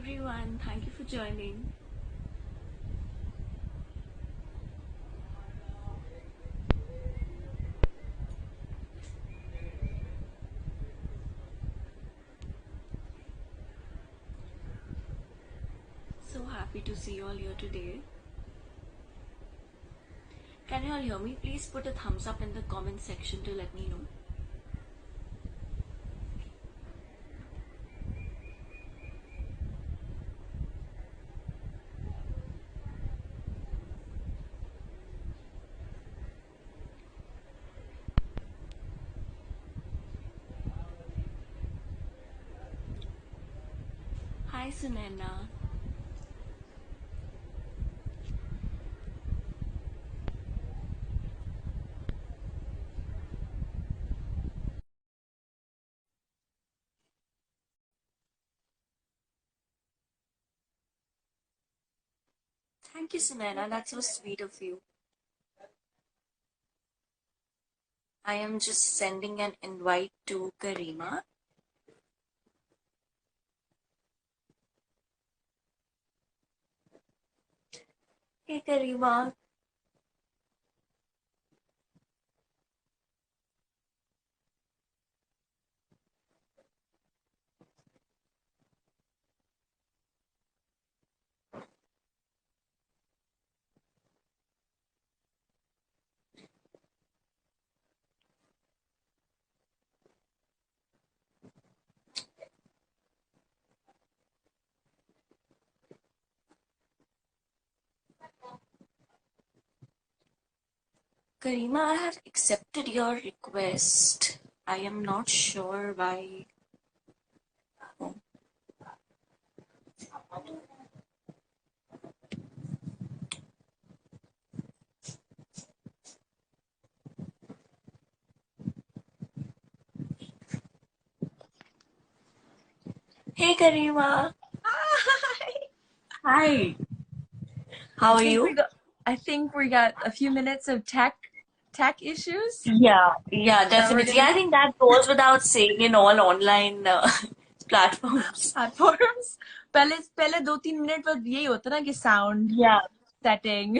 everyone, thank you for joining. So happy to see you all here today. Can you all hear me? Please put a thumbs up in the comment section to let me know. Hi Sunena. Thank you Sunena, that's so sweet of you. I am just sending an invite to Karima. Hey Karima. Karima, I have accepted your request. I am not sure why. Oh. Hey Karima. Hi. Hi. How are you? I think we got a few minutes of tech issues. Yeah, Now we're definitely. gonna I think that goes without saying in all online platforms. platforms. पहले 2-3 minute बाद यही होता ना कि sound Yeah, setting,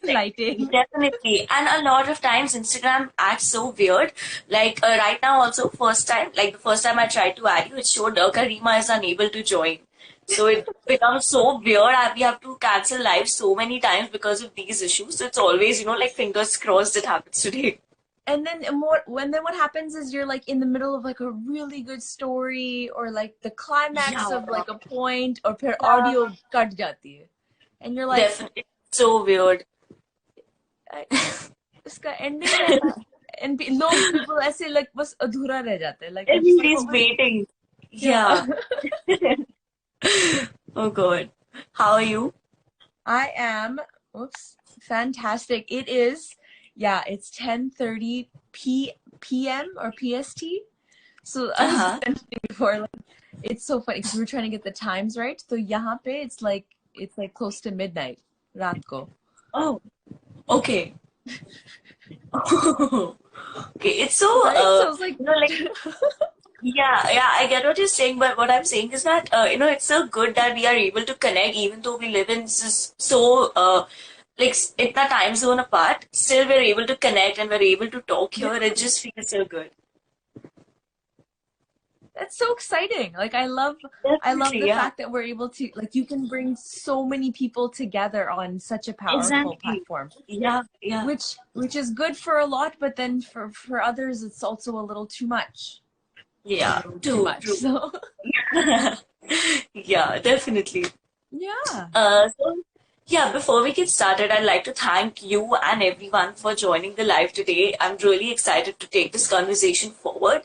like, lighting. definitely. And a lot of times Instagram acts so weird. Like right now also, the first time I tried to add you, it showed Karima is unable to join. So it becomes so weird. We have to cancel live so many times because of these issues. So it's always, like fingers crossed it happens today. And then what happens is you're like in the middle of like a really good story or like the climax Yeah, of like a point or फिर yeah, audio cut जाती है. And you're like definitely. It's so weird. इसका ending रहता है. And people ऐसे like बस अधूरा रह जाते हैं. Like it's like Everybody's what was waiting. yeah. Yeah. Oh God. How are you? I am, oops, fantastic. It's 10:30 p.m. or PST. So I was Uh-huh. mentioning before, like, it's so funny because we were trying to get the times right. So यहाँ पे it's like close to midnight, रात को. Oh, okay. Okay. It's so Right? So I was like, like yeah, I get what you're saying, but what I'm saying is that it's so good that we are able to connect even though we live in like itna time zone apart, still we're able to connect and we're able to talk yeah, here. It just feels so good. that's so exciting. Like I love Definitely, the yeah. fact that we're able to like you can bring so many people together on such a powerful Exactly. platform. Yeah, yeah. Which is good for a lot, but then for others, it's also a little too much. A Yeah, little too true, much. true. So Yeah, definitely. yeah, So, yeah, before we get started, I'd like to thank you and everyone for joining the live today. I'm really excited to take this conversation forward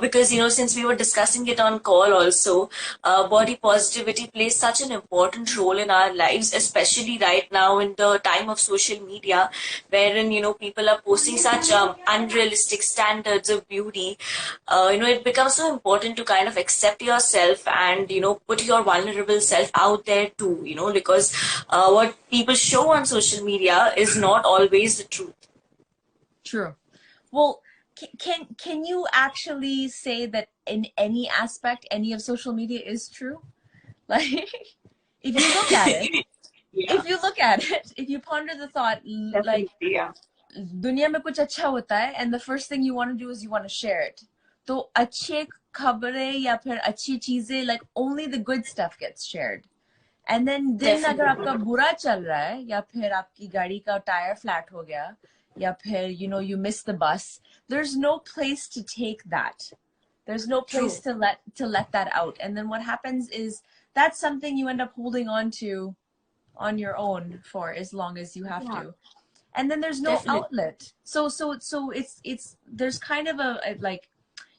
because, since we were discussing it on call also, body positivity plays such an important role in our lives, especially right now in the time of social media, wherein, people are posting such unrealistic standards of beauty. It becomes so important to kind of accept yourself and put your vulnerable self out there too, because what people show on social media is not always the truth. true. Well, can you actually say that in any aspect, any of social media is true? Like, if you look at it, Yeah, if you ponder the thought, like, definitely. Yeah. दुनिया में कुछ अच्छा होता है, and the first thing you want to do is you want to share it. तो अच्छे खबरें या फिर अच्छी चीजें, like only the good stuff gets shared. And then दिन अगर आपका Definitely. बुरा चल रहा है, या फिर आपकी गाड़ी का टायर फ्लैट हो गया, या फिर you missed the bus, there's no place to take that. There's no place True. to let that out. And then what happens is that's something you end up holding on to on your own for as long as you have Yeah, to. And then there's no definitely. outlet. So it's there's kind of a like,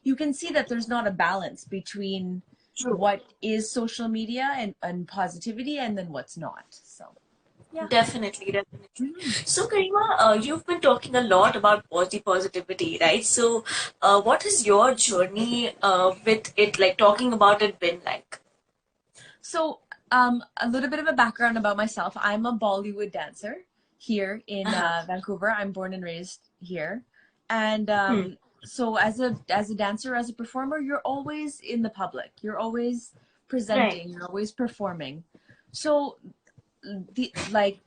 you can see that there's not a balance between True. what is social media and positivity, and then what's not. So yeah. Definitely, definitely. Mhm. So, Karima, you've been talking a lot about body positivity, right? So, what has your journey with it, like talking about it, been like? So a little bit of a background about myself. I'm a Bollywood dancer here in Uh-huh. Vancouver. I'm born and raised here. And Hmm. so as a dancer, as a performer, you're always in the public. You're always Right. presenting, you're always performing. So the like,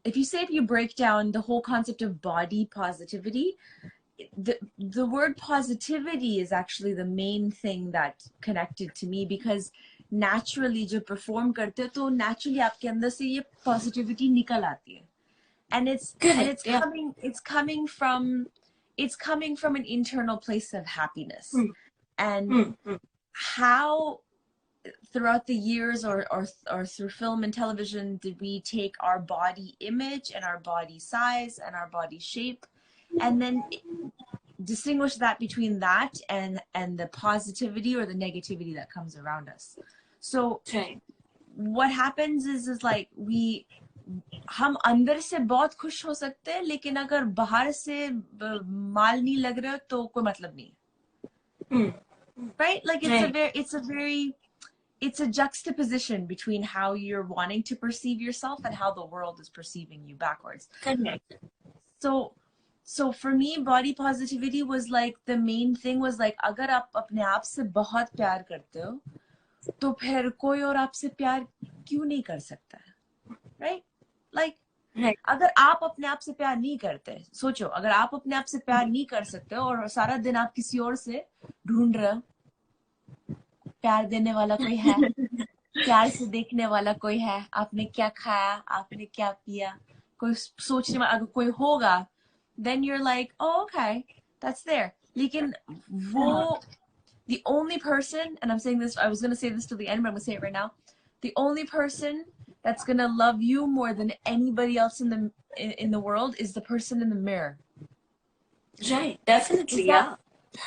if you break down the whole concept of body positivity, the word positivity is actually the main thing that connected to me, because naturally जब perform करते हो तो naturally आपके अंदर से ये positivity निकल आती है, and Correct. Yeah. it's coming from an internal place of happiness. Hmm. And Hmm. Hmm. how throughout the years, or through film and television, did we take our body image and our body size and our body shape, and then distinguish that between that and the positivity or the negativity that comes around us. So Right. what happens is like, हम अंदर से बहुत खुश हो सकते हैं, लेकिन अगर बाहर से माल नहीं लग रहा तो कोई मतलब नहीं. Hmm. Right? Like, Right. it's a juxtaposition between how you're wanting to perceive yourself and how the world is perceiving you backwards. Correct. So so for me, body positivity was like, the main thing was like, अगर आप अपने आप से बहुत प्यार करते हो तो फिर कोई और आपसे प्यार क्यों नहीं कर सकता है, right? Like, Right. अगर आप अपने आप से प्यार नहीं करते, सोचो, अगर आप अपने आप से प्यार नहीं कर सकते और सारा दिन आप किसी और से ढूंढ रहे हो, प्यार देने वाला कोई है, प्यार से देखने वाला कोई है, आपने क्या खाया, आपने क्या पिया, कोई सोचने वाला अगर कोई होगा, then you're like, oh, okay, that's there. लेकिन Uh-huh. वो, the only person, and I'm saying this, I was going to say this till the end, but I'm going to say it right now, the only person that's going to love you more than anybody else in the world is the person in the mirror. Right. Is Definitely. that Yeah.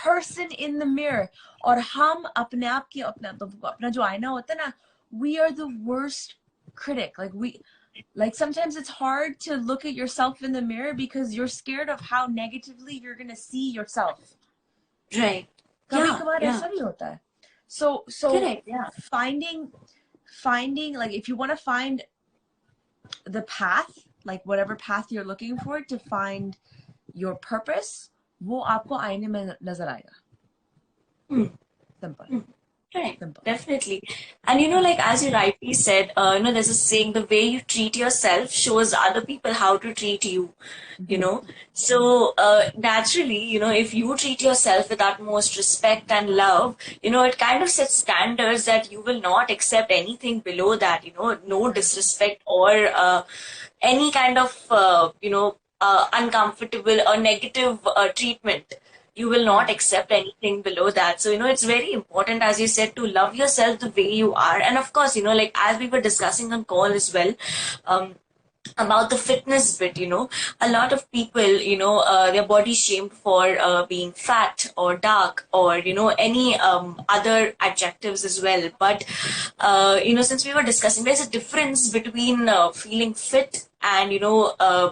person in the mirror. और हम अपने आप की अपना जो आईना होता है ना, we are the worst critic. Like sometimes it's hard to look at yourself in the mirror because you're scared of how negatively you're going to see yourself. Right. कभी Yeah. कभार Yeah. ऐसा भी होता है. So Correct. Yeah. finding, like, if you want to find the path, like whatever path you're looking for to find your purpose, वो आपको आईने में नजर आएगा. Hmm. Simple. Hmm. Right, Simple. definitely. And like as you rightly said, there's a saying, the way you treat yourself shows other people how to treat you, you Mm-hmm. know. So naturally, if you treat yourself with utmost respect and love, it kind of sets standards that you will not accept anything below that, no disrespect or any kind of, uncomfortable or negative treatment. You will not accept anything below that. So, it's very important, as you said, to love yourself the way you are. And of course, like as we were discussing on call as well, um, about the fitness bit, a lot of people, their body shamed for being fat or dark or, any other adjectives as well. But, since we were discussing, there's a difference between feeling fit and,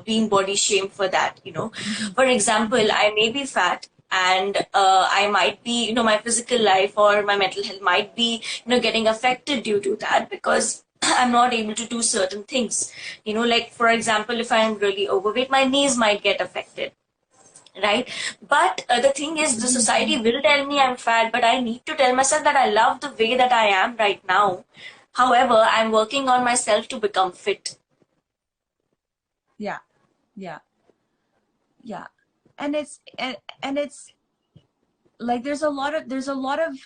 being body shamed for that, Mm-hmm. For example, I may be fat, and I might be, my physical life or my mental health might be, getting affected due to that because I'm not able to do certain things. Like for example, if I am really overweight, my knees might get affected, right? But the thing is, the society will tell me I'm fat, but I need to tell myself that I love the way that I am right now. However, I'm working on myself to become fit. Yeah, yeah, yeah. And it's like there's a lot of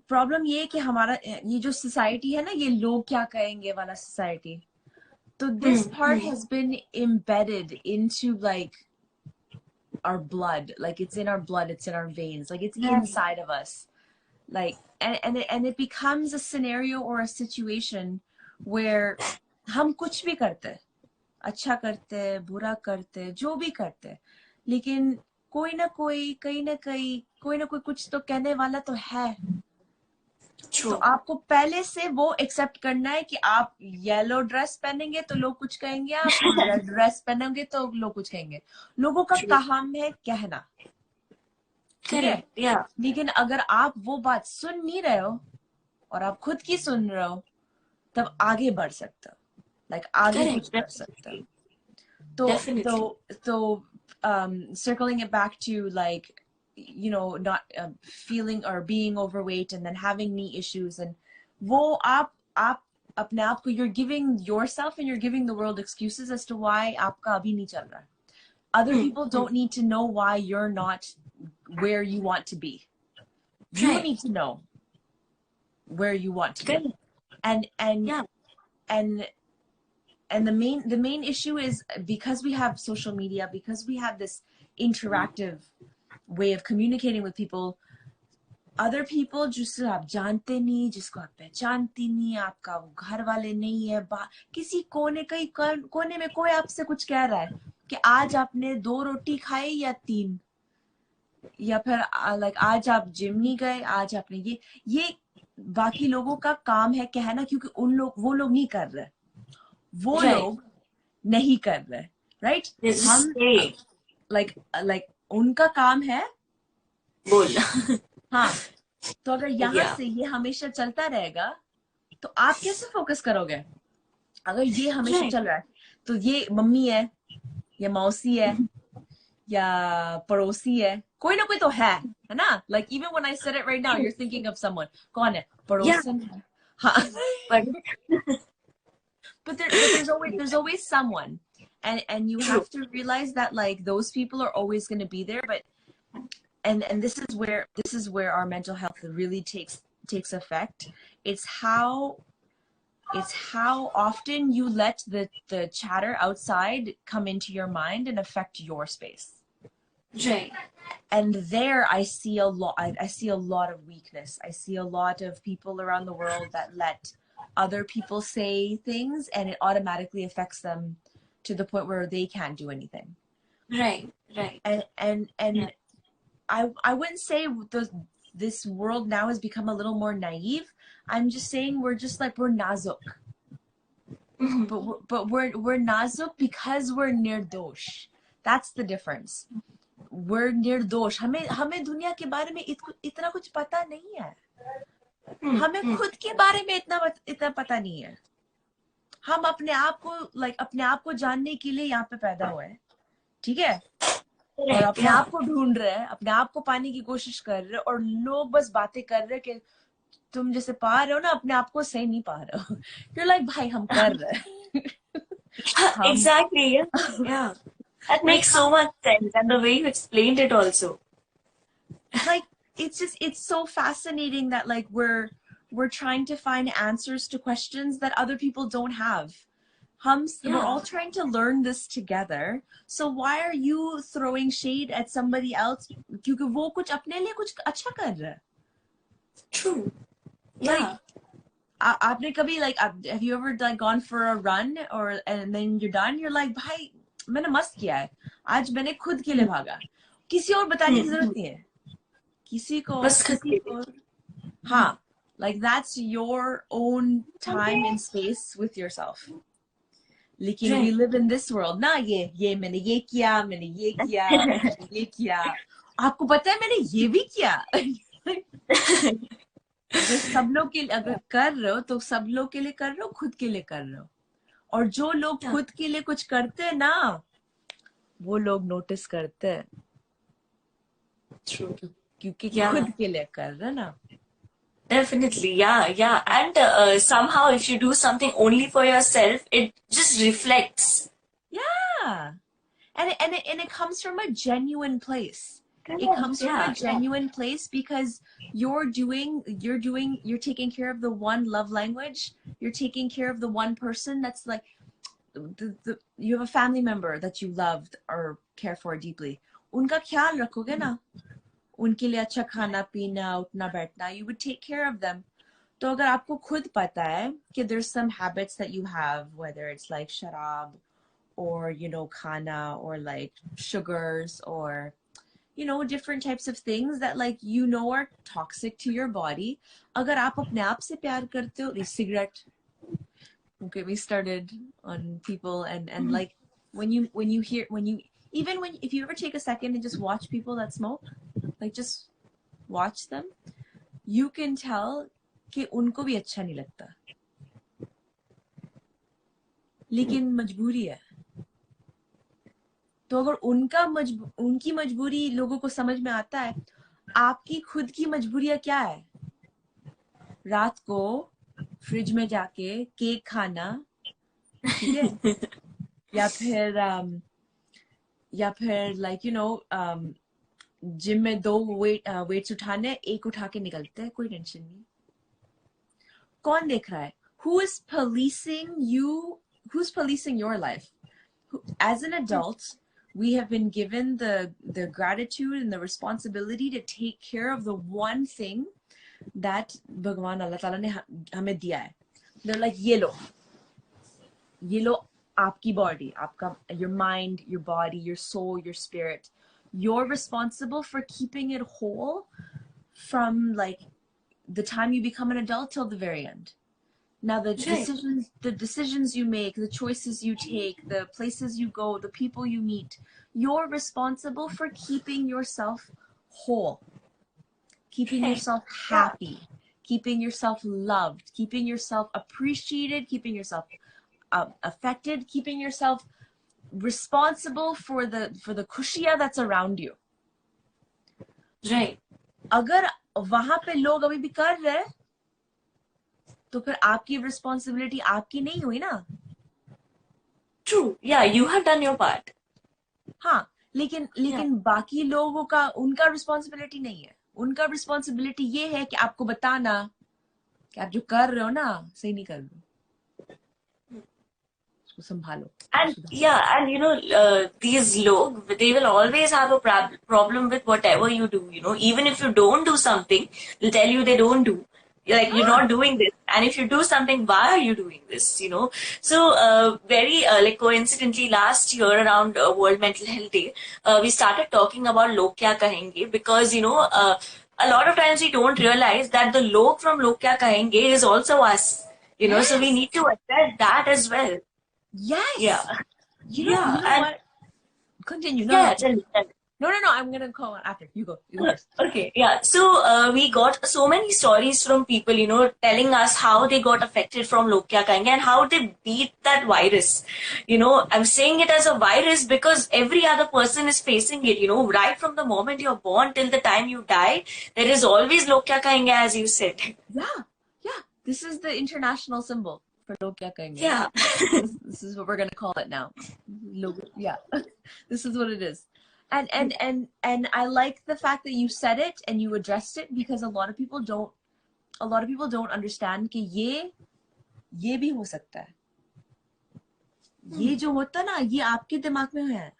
problem ये है कि हमारा ये जो society है ना, ये लोग क्या कहेंगे वाला सोसाइटी, तो this part has been embedded into like our blood, like it's in our blood, it's in our veins, like it's inside of us, like and it becomes a scenario or a situation where हम कुछ भी करते, अच्छा करते, बुरा करते, जो भी करते, लेकिन कोई ना कोई कहीं ना कहीं कोई ना कोई कुछ तो कहने वाला तो है. True. तो आपको पहले से वो एक्सेप्ट करना है कि आप येलो ड्रेस पहनेंगे तो लोग कुछ कहेंगे, आप रेड ड्रेस पहनेंगे तो लोग कुछ कहेंगे. लोगों का True. काम है कहना, ठीक है. Correct. Yeah. लेकिन अगर आप वो बात सुन नहीं रहे हो और आप खुद की सुन रहे हो, तब आगे बढ़ सकते हो, लाइक आगे कुछ Correct. कर सकते हो. तो Definitely. तो circling it back to like, you know, not feeling or being overweight and then having knee issues, and वो आप अपने आप को, you're giving yourself and you're giving the world excuses as to why आपका अभी नहीं चल रहा है. Other people don't need to know why you're not where you want to be. You Right. need to know where you want to be. Correct. And Yeah. and the main issue is because we have social media, because we have this interactive way of communicating with people, other people जिसको आप जानते नहीं, जिसको आप पहचानती नहीं, आपका वो घर वाले नहीं है, किसी कोने में कोई आपसे कुछ कह रहा है कि आज आपने 2 रोटी खाई या 3, या फिर लाइक आज आप जिम नहीं गए, आज आपने ये बाकी लोगों का काम है कहना, क्योंकि वो लोग नहीं कर रहे, वो Right. लोग नहीं कर रहे, राइट. They're just हम saying. लाइक उनका काम है बोल. हाँ. तो अगर यहाँ Yeah. से ये हमेशा चलता रहेगा तो आप कैसे फोकस करोगे? अगर ये हमेशा Right. चल रहा है तो ये मम्मी है या मौसी है या पड़ोसी है, कोई ना कोई तो है ना. Like even when I said it right now, you're thinking of someone. कौन है? पड़ोसन है. हाँ. But But there's always someone, and you have to realize that like those people are always going to be there. But and this is where our mental health really takes effect. It's how often you let the chatter outside come into your mind and affect your space. right. And there I see a lot. I see a lot of weakness. I see a lot of people around the world that let other people say things and it automatically affects them to the point where they can't do anything. Right. Right. And Yeah. I wouldn't say this world now has become a little more naive. I'm just saying we're nazuk. But we're nazuk because we're nirdosh. That's the difference. We're निर्दोष. हमें दुनिया के बारे में इतना कुछ पता नहीं है. हमें खुद के बारे में इतना पता नहीं है. हम अपने आप को जानने के लिए यहाँ पे पैदा हुए हैं, ठीक है, और अपने आप को ढूंढ रहे हैं, अपने आप को पाने की कोशिश कर रहे हैं, और लोग बस बातें कर रहे हैं कि तुम जैसे पा रहे हो ना, अपने आप को सही नहीं पा रहे हो. You're like, भाई हम कर रहे हैं. Exactly. Yeah. Yeah. That makes so much sense, and the way you explained it also. Like it's so fascinating that like we're trying to find answers to questions that other people don't have. We're all trying to learn this together. So why are you throwing shade at somebody else? क्योंकि वो कुछ अपने लिए कुछ अच्छा कर रहा है. True. Yeah. आपने कभी like have you ever like gone for a run or and then you're done, you're like, भाई मैंने मस्त किया है, आज मैंने खुद के लिए भागा, किसी और बताने की जरूरत नहीं है, किसी को हाँ, like that's your own time and space with yourself. लेकिन we live in this world ना, ये मैंने ये किया, मैंने ये किया, मैंने ये किया, आपको पता है मैंने ये भी किया. अगर सब लोग के लिए अगर कर रहे हो तो सब लोग के लिए कर रहे हो, खुद के लिए कर रहे हो. और जो लोग खुद के लिए कुछ करते हैं ना, वो लोग नोटिस करते हैं. True. क्योंकि खुद के लिए कर रहे ना. Definitely, yeah, yeah. And somehow, if you do something only for yourself, it just reflects. Yeah. And it comes from a genuine place. It Correct. comes from a Yeah, yeah. genuine place because you're taking care of the one love language. You're taking care of the one person that's like you have a family member that you loved or care for deeply. उनका ख्याल रखोगे ना, उनके लिए अच्छा खाना पीना उठना बैठना, you would take care of them. तो अगर आपको खुद पता है कि there's some habits that you have, whether it's like शराब or khana or like sugars or different types of things that like are toxic to your body. अगर आप अपने आप से प्यार करते हो, cigarette, okay, we started on people and like when you hear when you even when if you ever take a second and just watch people that smoke, like just watch them, you can tell कि उनको भी अच्छा नहीं लगता, लेकिन मजबूरी है. तो अगर उनकी मजबूरी लोगों को समझ में आता है, आपकी खुद की मजबूरियां क्या है? रात को फ्रिज में जाके केक खाना, ठीक है? या फिर लाइक जिम में दो वेट्स उठाने, एक उठा के निकलते हैं, कोई टेंशन नहीं. कौन देख रहा है? Who is policing you? Who's policing your life? As an adult, we have been given the gratitude and the responsibility to take care of the one thing that Bhagwan Allah Ta'ala ने हमें दिया है. They're like, ये लो आपकी body, आपका, your mind, your body, your soul, your spirit. You're responsible for keeping it whole from like the time you become an adult till the very end. Now Right. the decisions you make, the choices you take, the places you go, the people you meet, you're responsible for keeping yourself whole, keeping Right. yourself Yeah. happy, keeping yourself loved, keeping yourself appreciated, keeping yourself affected, keeping yourself responsible for the खुशियाँ that's around you. Right. अगर वहां पे लोग अभी भी कर रहे हैं, तो फिर आपकी responsibility आपकी नहीं हुई ना. True. Yeah, you have done your part. हाँ, लेकिन Yeah. लेकिन बाकी लोगों का, उनका रिस्पॉन्सिबिलिटी नहीं है. उनका रिस्पॉन्सिबिलिटी ये है कि आपको बताना कि आप जो कर रहे हो ना सही नहीं कर रहे हो, उसको संभालो, उसको And सुधारो. yeah, and these log, they will always have a problem with whatever you do. Even if you don't do something, they'll tell you they don't do. Like you're हाँ. not doing this, and if you do something, why are you doing this? So very like coincidentally, last year around World Mental Health Day, we started talking about log kya kahenge because a lot of times we don't realize that the log from log kya kahenge is also us. So we Yes. need to address that as well. Yeah. Yes. You Yeah. know And what? Continue. No, yeah, no. yeah, tell me, tell me. No, no, no. I'm gonna call after. You go. You go first. Okay, yeah. So we got so many stories from people, telling us how they got affected from Lokya Kahenge and how they beat that virus. I'm saying it as a virus because every other person is facing it, right from the moment you're born till the time you die. There is always Lokya Kahenge, as you said. Yeah. Yeah. This is the international symbol for log kya kahenge. Yeah. This is what we're gonna call it now. Yeah. This is what it is. And I like the fact that you said it and you addressed it, because a lot of people don't understand कि ये भी हो सकता है. ये जो होता है ना, ये आपके दिमाग में है.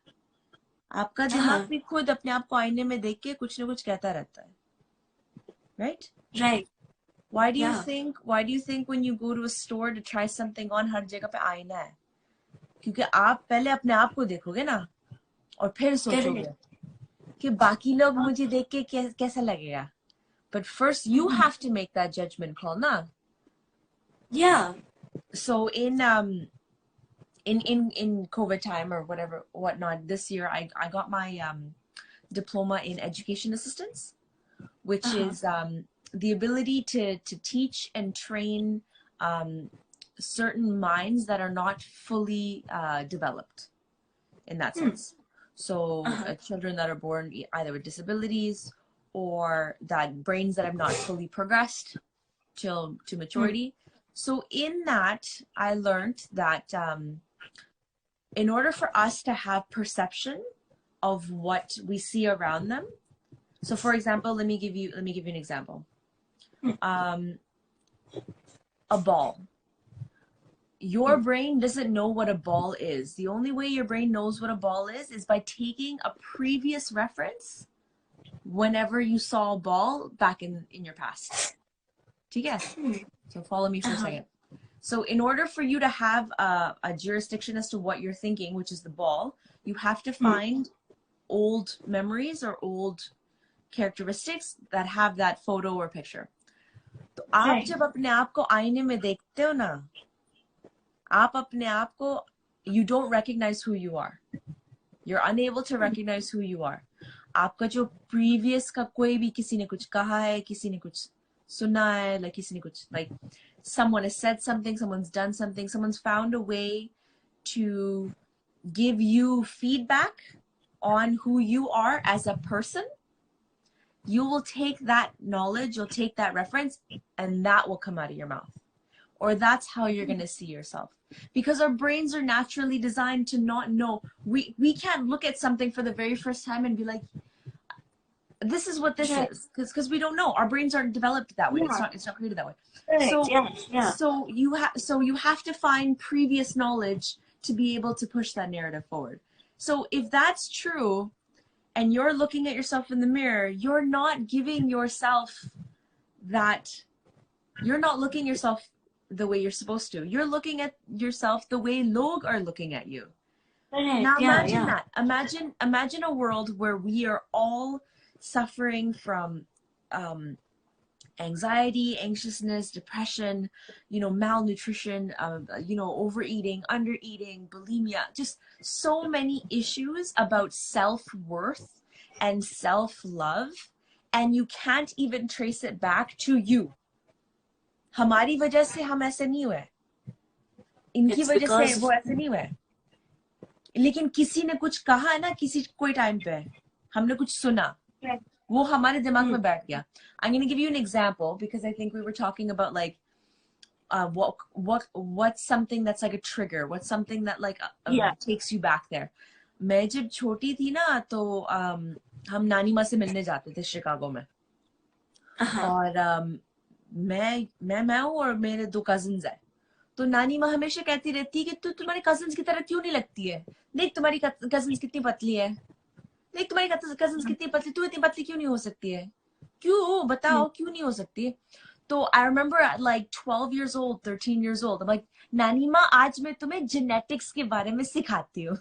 आपका दिमाग Uh-huh. भी खुद अपने आप को आईने में देख के कुछ ना कुछ कहता रहता है. Right? Right. Why do you Yeah. think when you go to a store to try something on, हर जगह पे आईना है? क्योंकि आप पहले अपने आप को देखोगे ना, और फिर सोचोगे Correct. कि बाकी लोग मुझे देख के कैसा लगेगा. But first you have to make that judgment call, na? Yeah. So in COVID time or whatnot, this year I got my diploma in education assistance, which Uh-huh. is the ability to teach and train certain minds that are not fully developed in that Hmm. sense. So Uh-huh. children that are born either with disabilities or that brains that have not fully progressed. till to maturity. So in that, I learned that in order for us to have perception of what we see around them. So for example, let me give you an example. A ball. Your brain doesn't know what a ball is. The only way your brain knows what a ball is by taking a previous reference whenever you saw a ball back in your past. Yes. So follow me for a second. So in order for you to have a jurisdiction as to what you're thinking, which is the ball, you have to find old memories or old characteristics that have that photo or picture. तो आप जब अपने आप को आईने में देखते हो ना, आप अपने आप को, you don't recognize who you are. You're unable to recognize who you are. आपका जो previous का कोई भी किसी ने कुछ कहा है, किसी ने कुछ सुना है, like किसी ने कुछ, like someone has said something, someone's done something, someone's found a way to give you feedback on who you are as a person. You will take that knowledge, you'll take that reference, and that will come out of your mouth. Or that's how you're going to see yourself. Because our brains are naturally designed to not know. We can't look at something for the very first time and be like, this is what this is. Because we don't know. Our brains aren't developed that way. It's not created that way. So you have to find previous knowledge to be able to push that narrative forward. So if that's true, and you're looking at yourself in the mirror, you're not giving yourself that, you're not looking yourself the way you're supposed to. You're looking at yourself the way log are looking at you. Now imagine that. Imagine a world where we are all suffering from anxiety, anxiousness, depression, malnutrition, overeating, undereating, bulimia, just so many issues about self-worth and self-love, and you can't even trace it back to you. हमारी वजह से हम ऐसे नहीं हुए, इनकी वजह से वो ऐसे नहीं हुए, लेकिन किसी ने कुछ कहा ना, कोई टाइम पे हमने कुछ सुना, वो हमारे दिमाग में बैठ गया. I'm going to give you an example because I think we were talking about like what's something that's like a trigger, what's something that like takes you back there. मैं जब छोटी थी ना तो हम नानी माँ से मिलने जाते थे शिकागो में. और मैं हूँ और मेरे 2 cousins है. तो नानी माँ हमेशा कहती रहती है कि तू तुम्हारे cousins की तरह क्यों नहीं लगती है, देख तुम्हारी cousins कितनी पतली है, देख तुम्हारी cousins कितनी पतली, तू इतनी पतली क्यों नहीं हो सकती है, क्यों बताओ क्यों नहीं हो सकती है. तो I remember at like 12 years old, 13 years old, I'm like, नानी माँ आज मैं तुम्हें genetics के बारे में सिखाती हूँ.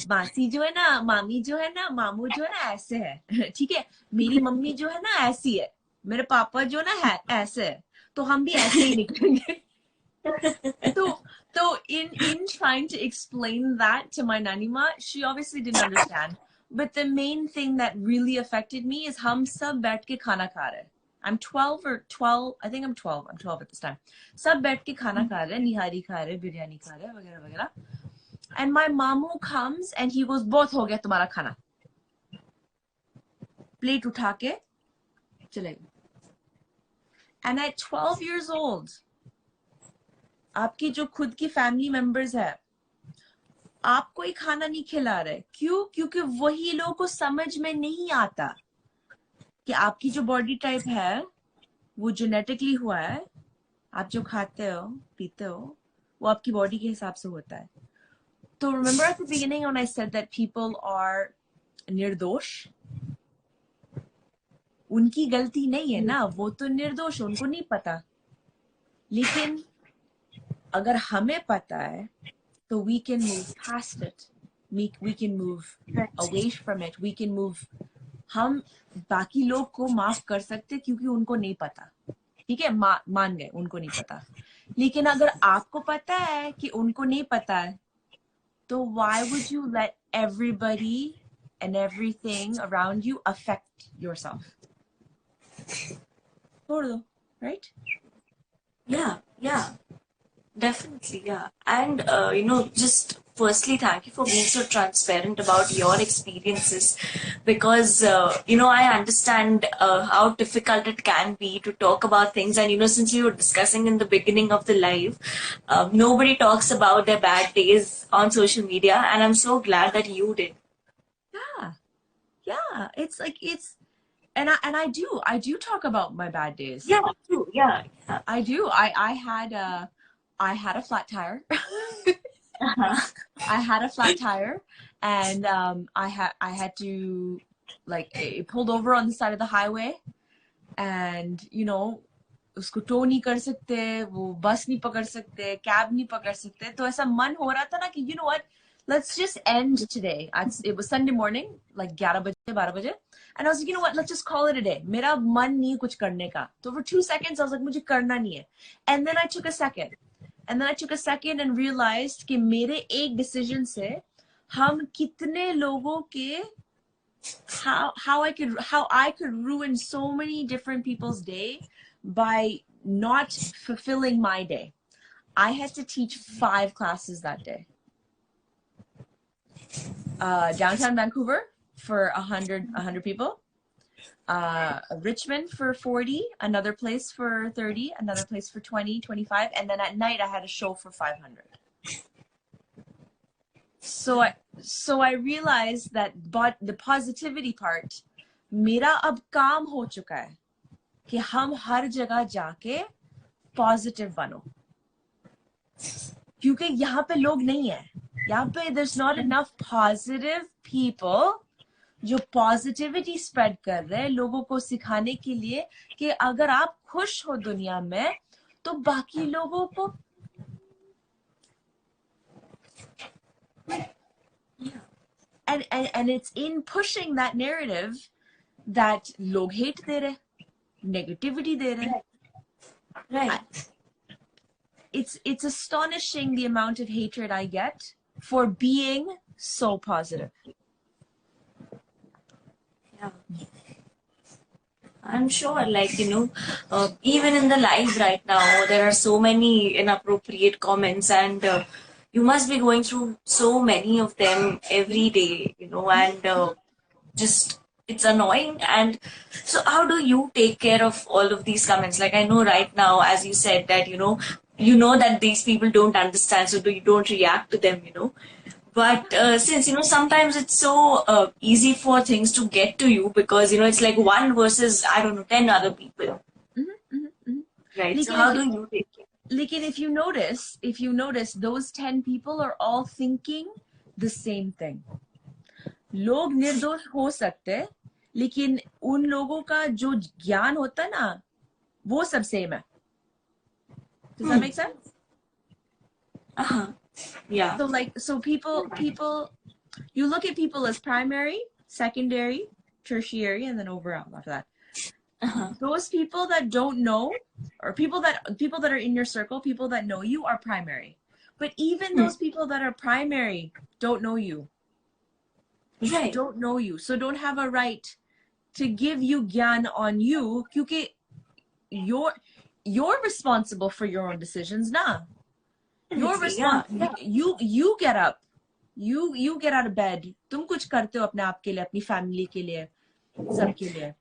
मासी जो है ना, मामी जो है ना, मामू जो है ना ऐसे है, ठीक है, मेरी मम्मी जो है ना ऐसी है, मेरे पापा जो ना है ऐसे है, तो हम भी ऐसे ही निकलेंगे. So in trying to explain that to my nani ma, she obviously didn't understand. But the main thing that really affected me is हम सब बैठ के खाना खा रहे. I'm 12 or 12, I think I'm 12. I'm 12 at this time. सब बैठ के खाना खा रहे, निहारी खा रहे, बिरयानी खा रहे, वगैरह वगैरह. And my mamu comes and he goes, बहुत हो गया तुम्हारा खाना. प्लेट उठा के चले गए. And at 12 years old, आपकी जो खुद की फैमिली मेंबर्स है, आपको ही खाना नहीं खिला रहे. क्यों? क्योंकि वही लोगों को समझ में नहीं आता कि आपकी जो बॉडी टाइप है वो जेनेटिकली हुआ है. आप जो खाते हो पीते हो वो आपकी बॉडी के हिसाब से होता है. तो remember at the beginning when I said that people are निर्दोष, उनकी गलती नहीं है ना, वो तो निर्दोष है, उनको नहीं पता. लेकिन अगर हमें पता है तो we can move past it, we can move away from it, we can move. हम बाकी लोग को माफ कर सकते क्योंकि उनको नहीं पता, ठीक है, मान गए उनको नहीं पता. लेकिन अगर आपको पता है कि उनको नहीं पता है, तो why would you let everybody and everything around you affect yourself? छोड़ दो, right? Yeah. Definitely, yeah. And, just firstly, thank you for being so transparent about your experiences because, I understand how difficult it can be to talk about things. And, since we were discussing in the beginning of the live, nobody talks about their bad days on social media. And I'm so glad that you did. Yeah, yeah. It's like and I do talk about my bad days. Yeah, true. Yeah. Yeah. I do. I had a flat tire. Uh-huh. I had a flat tire, and I had to, like, it pulled over on the side of the highway, and उसको to नहीं कर सकते, वो बस नहीं पकड़ सकते, cab नहीं पकड़ सकते, तो ऐसा मन हो रहा था ना कि what, let's just end today. It was Sunday morning, like 11 बजे 12 बजे, and I was like, what, let's just call it a day. मेरा मन नहीं कुछ करने का. So for 2 seconds I was like, मुझे करना नहीं है. And then I took a second. And then I took a second and realized कि मेरे एक decision से हम कितने लोगों के how I could ruin so many different people's day by not fulfilling my day. I had to teach 5 classes that day. Downtown Vancouver for 100 people. Richmond for 40, another place for 30, another place for 20, 25, and then at night I had a show for 500. So I realized that, but the positivity part, मेरा अब काम हो चुका है कि हम हर जगह जाके पॉजिटिव बनो, क्योंकि यहाँ पे लोग नहीं है. यहाँ पे there's not enough positive people जो पॉजिटिविटी स्प्रेड कर रहे हैं लोगों को सिखाने के लिए कि अगर आप खुश हो दुनिया में तो बाकी लोगों को. And it's in pushing that narrative that लोग hate दे रहे, negativity दे रहे. Right. It's astonishing the amount of hatred I get for being so positive. Yeah. I'm sure, like, even in the live right now, there are so many inappropriate comments, and you must be going through so many of them every day, and just it's annoying. And so, how do you take care of all of these comments? Like, I know right now, as you said, that that these people don't understand, so you don't react to them. But since sometimes it's so easy for things to get to you because it's like one versus, I don't know, 10 other people, right? So how do you take it? Like, if you notice, those 10 people are all thinking the same thing. लोग निर्दोष हो सकते, लेकिन उन लोगों का जो ज्ञान होता है ना, वो सब सेम है. Does that make sense? Yeah. So people, you look at people as primary, secondary, tertiary, and then overall after that. Those people that don't know, or people that are in your circle, people that know you, are primary. But even those people that are primary don't know you. Right. Don't know you, so don't have a right to give you gyan on you, because you're responsible for your own decisions, nah. You're responsible. Yeah. You get up. You get out of bed. तुम कुछ करते हो अपने आप के लिए, अपनी family के लिए, सबके लिए.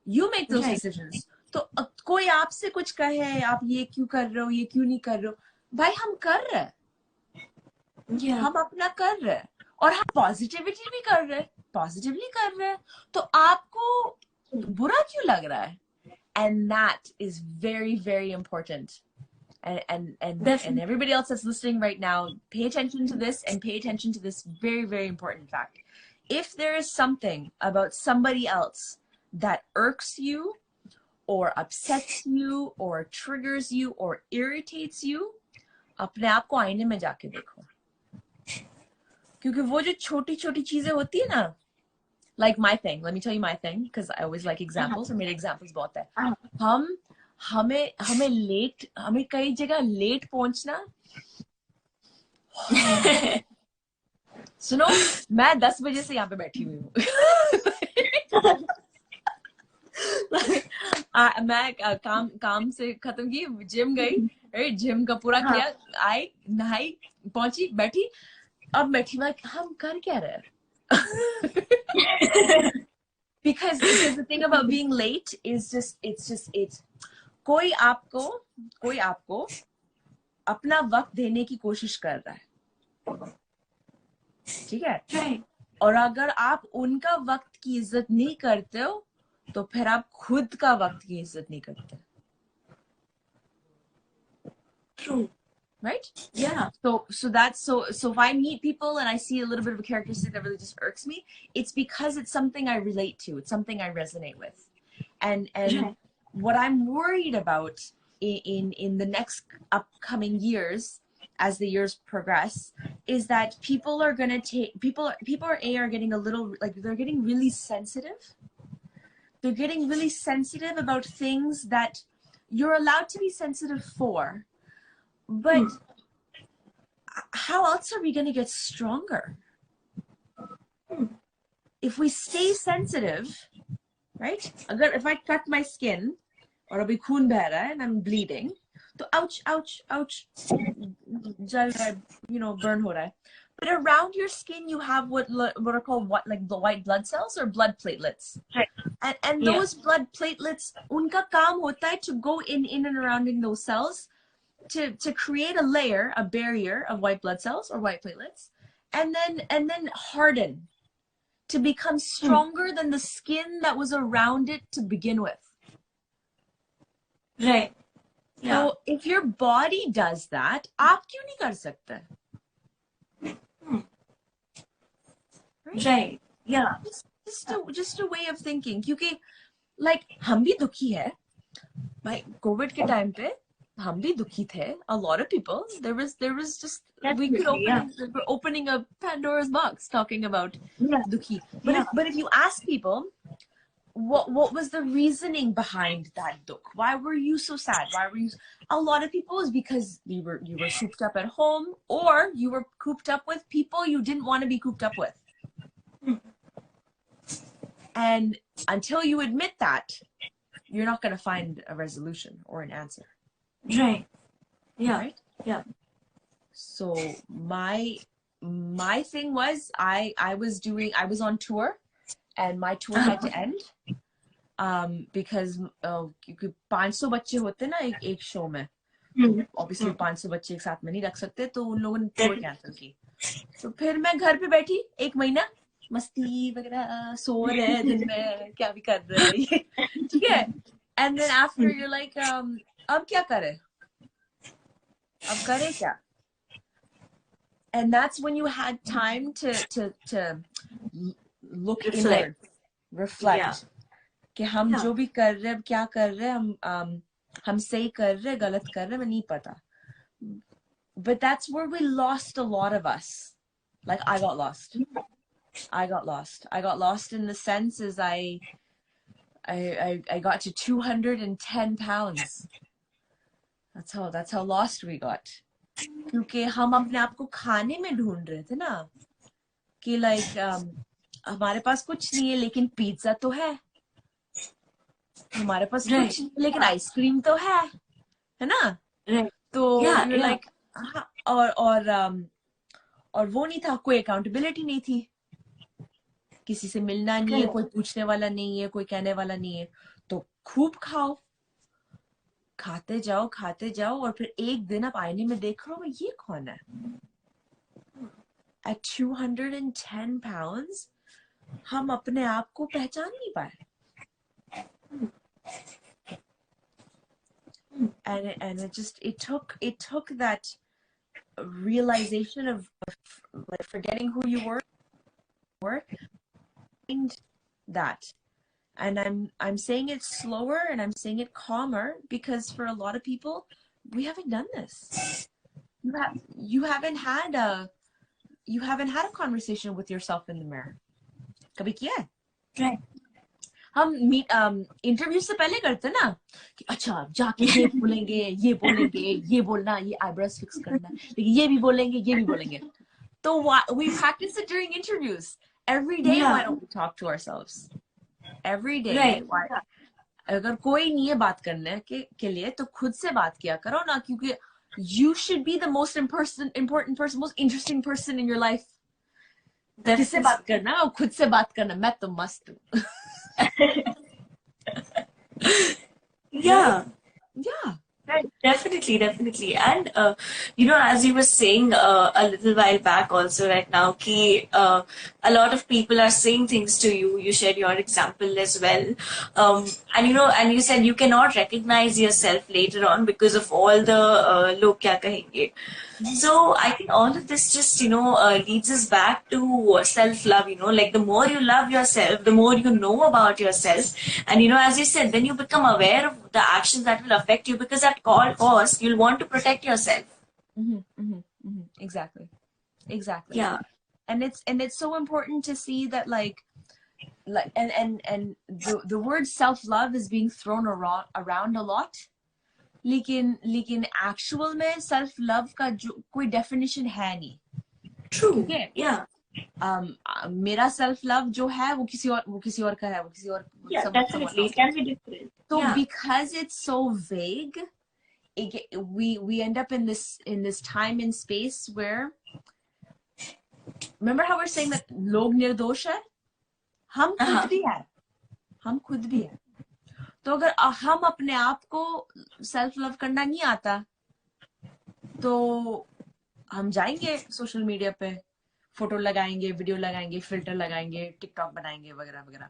You make those decisions. तो कोई आपसे कुछ कहे, आप ये क्यों कर रहे हो, ये क्यों नहीं कर रहे हो, भाई हम कर रहे हैं. हम अपना कर रहे हैं और हम पॉजिटिविटी भी कर रहे हैं, पॉजिटिवली कर रहे हैं, तो आपको बुरा क्यों लग रहा है? And that is very, very important. And everybody else that's listening right now, pay attention to this, and pay attention to this very, very important fact. If there is something about somebody else that irks you or upsets you or triggers you or irritates you, अपने आप को आईने में जाके देखो, क्योंकि वो जो छोटी छोटी चीजें होती है ना, like my thing, let me tell you my thing, because I always like examples, और मेरे examples बहुत है. हमें लेट, हमें कई जगह लेट पहुंचना. सुनो, मैं 10 बजे से यहाँ पे बैठी हुई हूँ. मैं काम से खत्म की, जिम गई, right? जिम का पूरा हाँ. किया, आई नहाई, पहुंची, बैठी, अब बैठी मैं हम कर क्या रहे because the thing about being late is it's कोई आपको अपना वक्त देने की कोशिश कर रहा है, ठीक है? Right. और अगर आप उनका वक्त की इज्जत नहीं करते हो तो फिर आप खुद का वक्त की इज्जत नहीं करते. True. Right? Yeah. So if I meet people and I see a little bit of a characteristic that really just irks me, it's because it's something I relate to. It's something I resonate with. And Right. what I'm worried about in the next upcoming years, as the years progress, is that people are going to take people are getting a little, like, they're getting really sensitive. They're getting really sensitive about things that you're allowed to be sensitive for. But how else are we going to get stronger? If we stay sensitive, right? If I cut my skin or abhi khoon beh raha hai and I'm bleeding, so ouch, ouch, ouch, jal raha hai, burn ho raha hai. But around your skin, you have what are called like the white blood cells or blood platelets. Right. And those blood platelets, unka kaam hota hai to go in and around in those cells, to create a layer, a barrier of white blood cells or white platelets, and then harden to become stronger than the skin that was around it to begin with. Right. Yeah. So if your body does that, आप क्यों नहीं कर सकते? Right. Yeah. Just a way of thinking. क्योंकि like हम भी दुखी है. भाई कोविड के टाइम पे हम भी दुखी थे. A lot of people. There was just Definitely, we could opening a Pandora's box talking about dukhi. But if you ask people, what was the reasoning behind that dukh? Why were you so sad? A lot of people is because you were cooped up at home, or you were cooped up with people you didn't want to be cooped up with. And until you admit that, you're not going to find a resolution or an answer. Right. Yeah. Right? Yeah. So my thing was I was on tour, and my tour had to end because 500 बच्चे होते ना एक show में. Obviously 500 बच्चे एक साथ में नहीं रख सकते, तो उन लोगों ने टूर कैंसिल की. तो फिर मैं घर पे बैठी 1 महीना, मस्ती वगैरह, सो रहे दिन में, क्या भी कर रहे हैं, ठीक है? And then after you're like, अब क्या करें? अब करें क्या? And that's when you had time to look inward, reflect. कि हम जो भी कर रहे हैं, क्या कर रहे हैं, हम सही कर रहे हैं, गलत कर रहे हैं, मैं नहीं पता. But that's where we lost a lot of us. Like I got lost. I got lost in the sense as I got to 210 pounds. That's how lost we got. क्योंकि हम अपने आप को खाने में ढूंढ रहे थे ना, कि like हमारे पास कुछ नहीं है लेकिन पिज्जा तो है, हमारे पास कुछ नहीं लेकिन आइसक्रीम तो है ना? तो you're like, और वो नहीं था, कोई अकाउंटेबिलिटी नहीं थी, किसी से मिलना नहीं है, कोई पूछने वाला नहीं है, कोई कहने वाला नहीं है, तो खूब खाओ, खाते जाओ और फिर एक दिन आप आईने में देख रहे हो, ये कौन है? At 210 pounds, हम अपने आप को पहचान नहीं पाए. And it took that realization of like forgetting who you were, that. And I'm saying it slower and I'm saying it calmer because for a lot of people, we haven't done this. You haven't had a conversation with yourself in the mirror. कभी किया है? Right. हम interview से पहले करते ना कि अच्छा जाके ये बोलेंगे, ये बोलना, ये आईब्रोज फिक्स करना, लेकिन ये भी बोलेंगे. तो we practice it during interviews every day. Why don't we talk to ourselves every day? Right. अगर कोई नहीं है बात करने के लिए तो खुद से बात किया करो ना, क्योंकि you should be the most important person, most interesting person in your life. किससे बात करना और खुद से बात करना, मैं तो मस्त हूँ. Yeah. Yeah. Right, definitely, definitely. And, as you were saying a little while back also right now, a lot of people are saying things to you. You shared your example as well. And you said you cannot recognize yourself later on because of all the log kya kahenge. So I think all of this just, leads us back to self-love, like the more you love yourself, the more you know about yourself. And, as you said, then you become aware of the actions that will affect you because at all costs, you'll want to protect yourself. Exactly. Yeah. And it's so important to see that like and the word self-love is being thrown around a lot. लेकिन actual में self love का जो कोई definition है नहीं. True. Yeah. मेरा self love जो है वो किसी और का है, वो किसी और. Yeah, definitely. It can be different. So because it's so vague, we end up in this time and space where, remember how we're saying that लोग निर्दोष है, हम खुद भी है, हम खुद भी है. तो अगर हम अपने आप को सेल्फ लव करना नहीं आता तो हम जाएंगे सोशल मीडिया पे, फोटो लगाएंगे, वीडियो लगाएंगे, फिल्टर लगाएंगे, टिकटॉक बनाएंगे वगैरह वगैरह.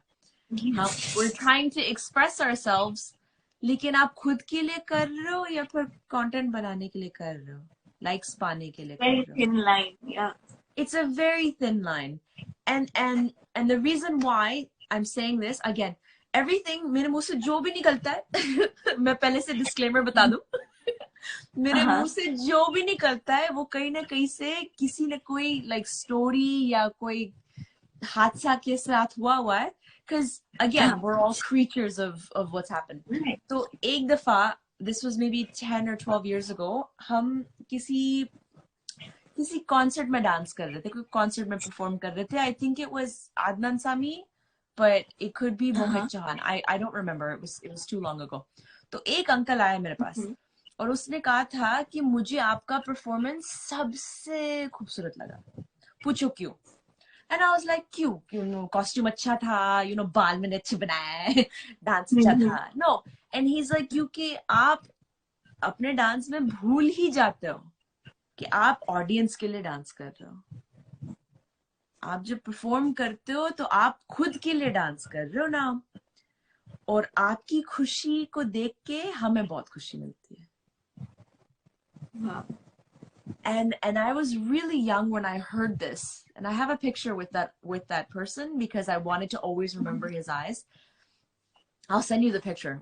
हम we're trying to express ourselves, लेकिन आप खुद के लिए कर रहे हो या फिर कंटेंट बनाने के लिए कर रहे हो, लाइक्स पाने के लिए कर रहे हो? Very thin line. Yeah. It's a very thin line. And the reason why I'm saying this again, everything मेरे मुंह से जो भी निकलता है मैं पहले से डिस्क्लेमर बता दूं, मेरे मुंह से जो भी निकलता है वो कहीं ना कहीं से किसी ने कोई लाइक स्टोरी या कोई हादसा के साथ हुआ है. Because again, we're all creatures of what's happened. Right. तो एक दफा, this was maybe 10 or 12 years ago, हम किसी कॉन्सर्ट में डांस कर रहे थे, कोई कॉन्सर्ट में परफॉर्म कर रहे थे. I think it was Adnan Sami, but it could be Mohit Chauhan. I don't remember. It was too long ago. तो एक अंकल आया मेरे पास और उसने कहा था कि मुझे आपका परफॉर्मेंस सबसे खूबसूरत लगा, पूछो क्यों. And I was like, क्यों? कॉस्ट्यूम अच्छा था, बाल मैंने अच्छे बनाए, डांस अच्छा था. No. And he's like, क्योंकि आप अपने डांस में भूल ही जाते हो कि आप ऑडियंस के लिए डांस कर रहे हो. आप जब परफॉर्म करते हो तो आप खुद के लिए डांस कर रहे हो ना, और आपकी खुशी को देख के हमें बहुत खुशी मिलती है. Wow. And I was really young when I heard this, and I have a picture with that person because I wanted to always remember his eyes. I'll send you the picture.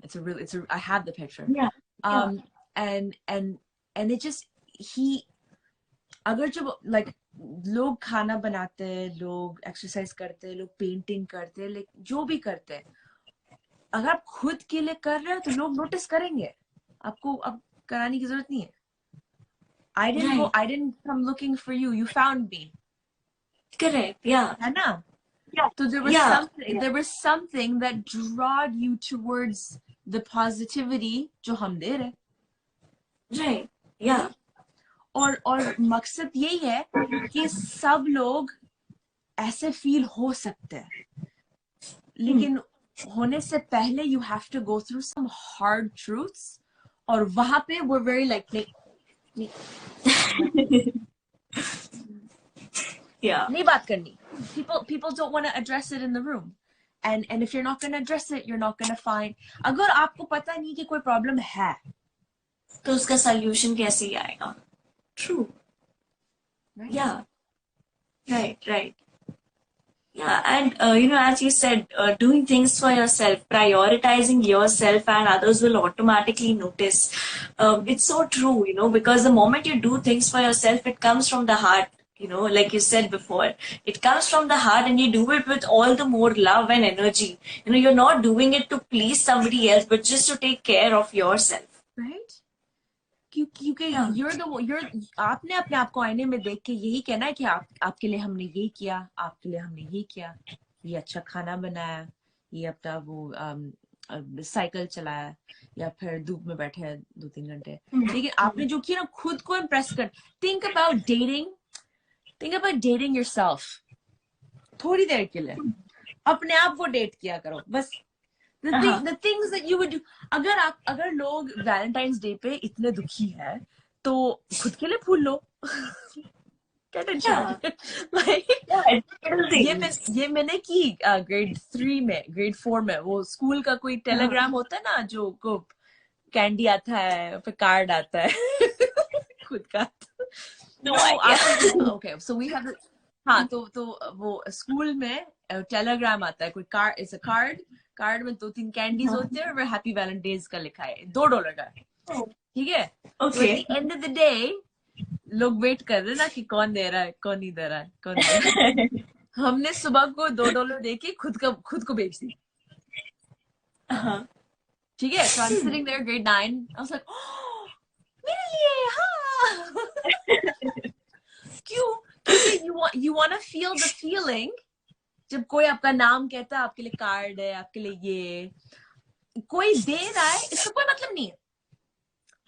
I have the picture. Yeah. And it just, अगर जब like लोग खाना बनाते, लोग exercise करते, लोग painting करते, जो भी करते, अगर आप खुद के लिए कर रहे हो तो लोग नोटिस करेंगे. आपको अब कराने की जरूरत नहीं है. I didn't come looking for you. You found me. Correct. Yeah. है ना? Yeah. So there was something that drawed you towards the positivity जो हम दे रहे. Right. Yeah. और मकसद यही है कि सब लोग ऐसे फील हो सकते हैं, लेकिन होने से पहले you have to go through some hard truths, और वहां पे we're very like yeah, नहीं बात करनी. People don't want to address it in the room, and if you're not going to address it, you're not going to find. अगर आपको पता नहीं कि कोई प्रॉब्लम है तो उसका सॉल्यूशन कैसे आएगा? True. Right? Yeah. Right. Yeah, and as you said, doing things for yourself, prioritizing yourself, and others will automatically notice. It's so true, because the moment you do things for yourself, it comes from the heart. Like you said before, it comes from the heart, and you do it with all the more love and energy. You're not doing it to please somebody else, but just to take care of yourself. Right? क्योंकि आपने अपने आप को आईने में देख के यही कहना है कि आपके लिए हमने ये किया, आपके लिए हमने ये किया, ये अच्छा खाना बनाया, ये अपना वो साइकिल चलाया या फिर धूप में बैठे हैं 2-3 घंटे, लेकिन आपने जो किया ना खुद को इम्प्रेस कर. थिंक अबाउट डेटिंग योरसेल्फ थोड़ी देर के लिए. अपने आप को डेट किया करो बस. the things that you would do. अगर लोग वैलेंटाइंस डे पे इतने दुखी है तो खुद के लिए फूल लो. क्या टेंशन है? Like, ये मैंने की ग्रेड 4 में. वो स्कूल का कोई टेलीग्राम होता है ना जो को कैंडी आता है फिर कार्ड आता है खुद का. Okay so we have. हाँ तो वो स्कूल में टेलीग्राम आता है. कोई कार्ड इज अ कार्ड में 2-3 कैंडीज होते हैं और हैप्पी वैलेंटाइंस का लिखा है $2 का. ठीक है. तो at the end of the day लोग वेट कर रहे ना कि कौन दे रहा है कौन नहीं दे रहा है कौन दे रहा है. हमने सुबह को $2 दे के खुद को बेच दी. ठीक है. So I'm sitting there grade 9. I was like, oh, मेरे लिए हाँ. क्यों? क्योंकि you want to feel the feeling. जब कोई आपका नाम कहता है आपके लिए कार्ड है आपके लिए ये कोई दे रहा है इसका कोई मतलब नहीं है.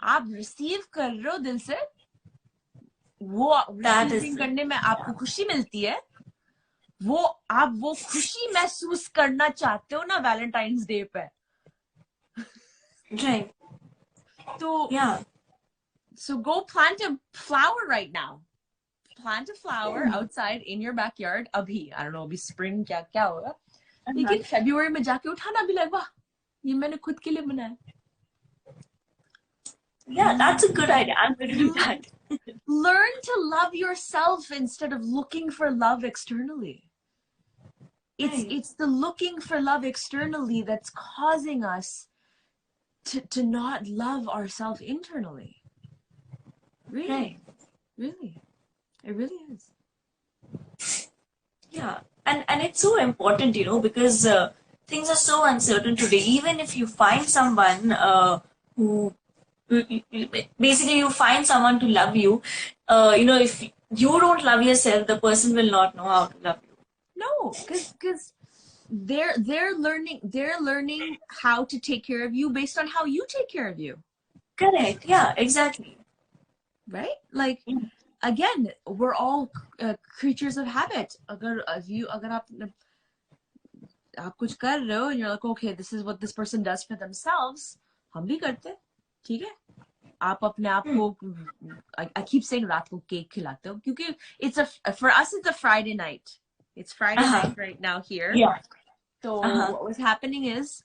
आप रिसीव कर रहे हो दिल से. वो रिसीविंग करने में आपको खुशी मिलती है. आप वो खुशी महसूस करना चाहते हो ना वैलेंटाइंस डे पे. Right. तो so go plant a flower right now. Plant a flower outside in your backyard. अभी I don't know अभी spring क्या होगा. लेकिन February में जाके उठाना भी लगा. ये मैंने खुद के लिए बनाया. Yeah, that's a good idea. I'm going to do that. Learn to love yourself instead of looking for love externally. It's the looking for love externally that's causing us to not love ourselves internally. Really? Right. Really. It really is. Yeah. And it's so important, because things are so uncertain today. Even if you find someone who basically you find someone to love you, if you don't love yourself, the person will not know how to love you. No, because they're learning how to take care of you based on how you take care of you. Correct. Yeah, exactly. Right? Like, again, we're all creatures of habit. अगर आप कुछ कर रहे हो and you're like, okay, this is what this person does for themselves, हम भी करते. ठीक है. आप अपने आप को I keep saying रात को केक खिलाते हो क्योंकि for us it's a Friday night. It's Friday night right now here. Yeah. So what was happening is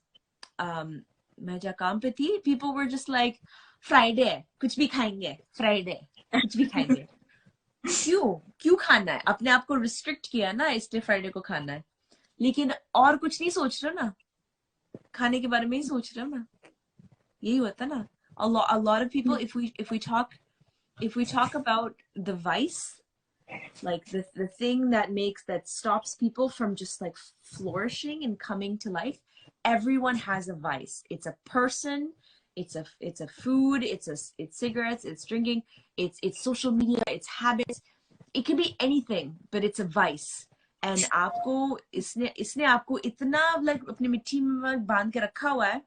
मैं जहाँ काम पे थी, people were just like, Friday कुछ भी खाएंगे, Friday कुछ भी खाएंगे. क्यों खाना है? अपने आप को restrict किया ना, इसलिए Friday को खाना है. लेकिन और कुछ नहीं सोच रहे ना, खाने के बारे में ही सोच रहे ना. यही होता ना. A lot of people, if we talk about the vice, like the thing that stops people from just like flourishing and coming to life, everyone has a vice. It's a person, it's a food, it's cigarettes, it's drinking, it's social media, it's habits. It can be anything, but it's a vice. And आपको इसने आपको इतना like अपनी मिट्टी में बांध के रखा हुआ है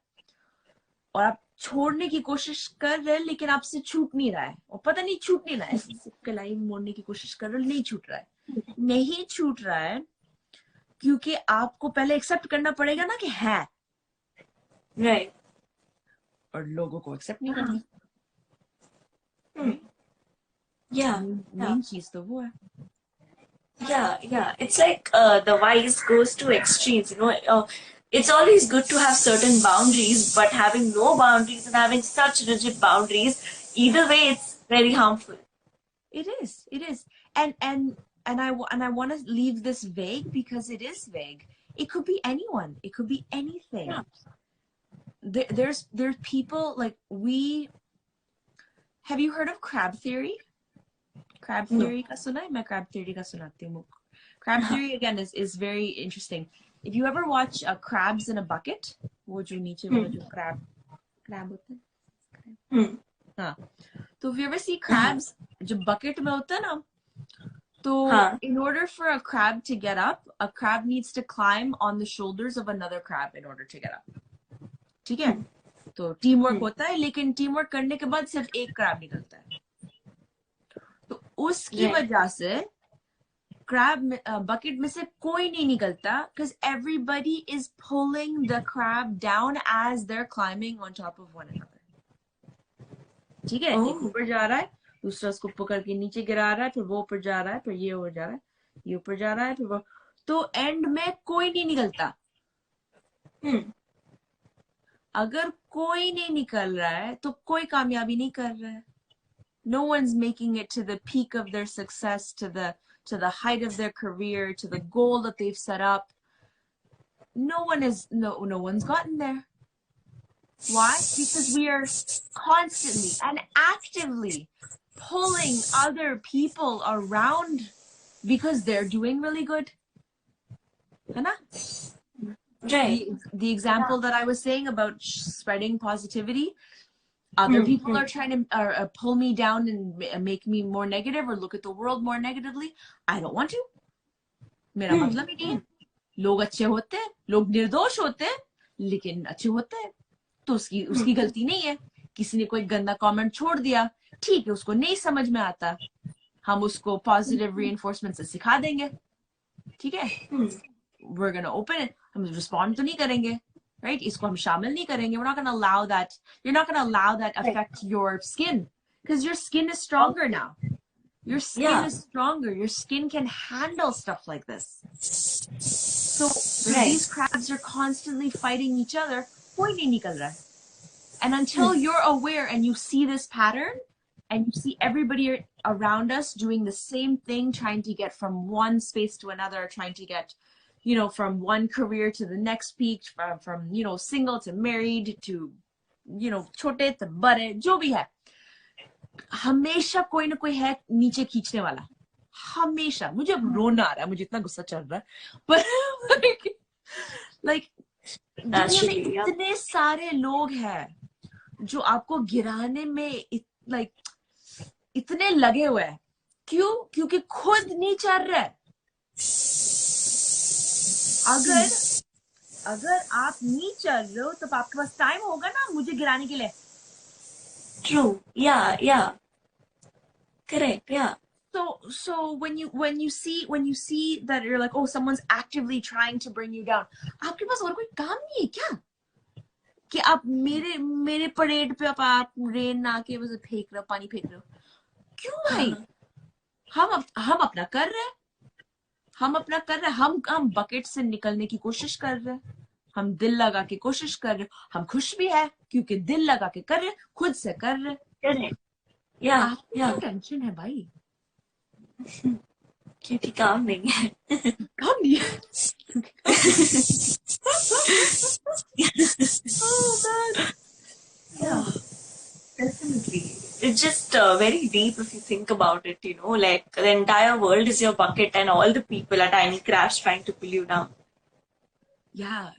और आप छोड़ने की कोशिश कर रहे हैं लेकिन आपसे छूट नहीं रहा है. और पता नहीं छूट नहीं रहा है. कलाई मोड़ने की कोशिश कर रहे हो, नहीं छूट रहा है. नहीं छूट रहा है क्योंकि आपको पहले एक्सेप्ट करना पड़ेगा ना कि है. Right. और लोगों को एक्सेप्ट नहीं करना. Yeah. मेन चीज तो वो है. Yeah. It's like the vice goes to extremes, It's always good to have certain boundaries, but having no boundaries and having such rigid boundaries, either way, it's very harmful. It is. And I want to leave this vague because it is vague. It could be anyone. It could be anything. Yeah. There's people like have you heard of crab theory? Crab theory का सुना है? मैं crab theory का सुनाती हूँ. Crab theory again is very interesting. If you ever watch crabs in a bucket, वो जो नीचे वाला जो crab होता है. हाँ. So if you ever see crabs जो bucket में होता है ना, तो in order for a crab to get up, a crab needs to climb on the shoulders of another crab in order to get up. ठीक है, तो team work होता है, लेकिन टीम वर्क करने के बाद सिर्फ एक क्रैब निकलता है। तो उसकी Right. वजह से क्रैब बकेट में से कोई नहीं निकलता, because everybody is pulling the crab down as they're climbing on top of one another. ठीक है, एक Oh. ऊपर जा रहा है, दूसरा उसको पकड़ के नीचे गिरा रहा है, फिर वो ऊपर जा रहा है, फिर ये ऊपर जा रहा है, ये ऊपर जा रहा है, फिर वो, तो एंड में कोई नहीं निकलता। Hmm. अगर कोई नहीं निकल रहा है तो कोई कामयाबी नहीं कर रहा है। No one's making it to the peak of their success, to the height of their career, to the goal that they've set up. No one's gotten there. Why? Because we are constantly and actively pulling other people around because they're doing really good. है ना? Right. The example that I was saying about spreading positivity, other people are trying to pull me down and make me more negative or look at the world more negatively. I don't want to. मेरा मतलब ही नहीं है। लोग अच्छे होते हैं, लोग निर्दोष होते हैं, लेकिन अच्छे होते हैं, तो उसकी गलती नहीं है। किसी ने कोई गंदा कमेंट छोड़ दिया, ठीक है, उसको नहीं समझ में आता, हम उसको पॉजिटिव रीइंफोर्समेंट से सिखा देंगे, ठीक है, we're gonna open it, हम रिस्पॉन्ड तो नहीं करेंगे, right? इसको हम शामिल नहीं करेंगे, we're not gonna allow that, you're not gonna allow that affect your skin, because your skin is stronger now. Your skin is stronger. Your skin can handle stuff like this. So these crabs are constantly fighting each other. कोई नहीं निकल रहा है. And until you're aware and you see this pattern, and you see everybody around us doing the same thing, trying to get from one space to another, trying to get, from one career to the next peak, from single to married to, छोटे to बड़े, जो भी है, हमेशा कोई ना कोई है नीचे खींचने वाला, हमेशा। मुझे अब रोना आ रहा है, मुझे इतना गुस्सा चल रहा है, पर like दुनिया में इतने सारे लोग हैं जो आपको गिराने में इतने लगे हुए हैं। क्यों? क्योंकि खुद नहीं चल रहा है। अगर आप नहीं चल रहे हो तो आपके पास टाइम होगा ना मुझे गिराने के लिए। True. Yeah. Correct. Yeah. So when you see that you're like, oh, someone's actively trying to bring you down, आपके पास और कोई काम नहीं है क्या कि आप मेरे परेड पे आप रेन ना के बस फेंक रहे हो, पानी फेंक रहे हो? क्यों भाई? हम अपना कर रहे हैं, हम बकेट से निकलने की कोशिश कर रहे हैं, हम दिल लगा के कोशिश कर रहे हैं, हम खुश भी है क्योंकि दिल लगा के कर रहे हैं, खुद से कर रहे हैं। Correct. Yeah. आपको क्या टेंशन है भाई? क्योंकि काम नहीं है। काम नहीं है। Oh man. Yeah, definitely. It's just very deep if you think about it, like the entire world is your bucket and all the people are tiny crabs trying to pull you down. Yeah,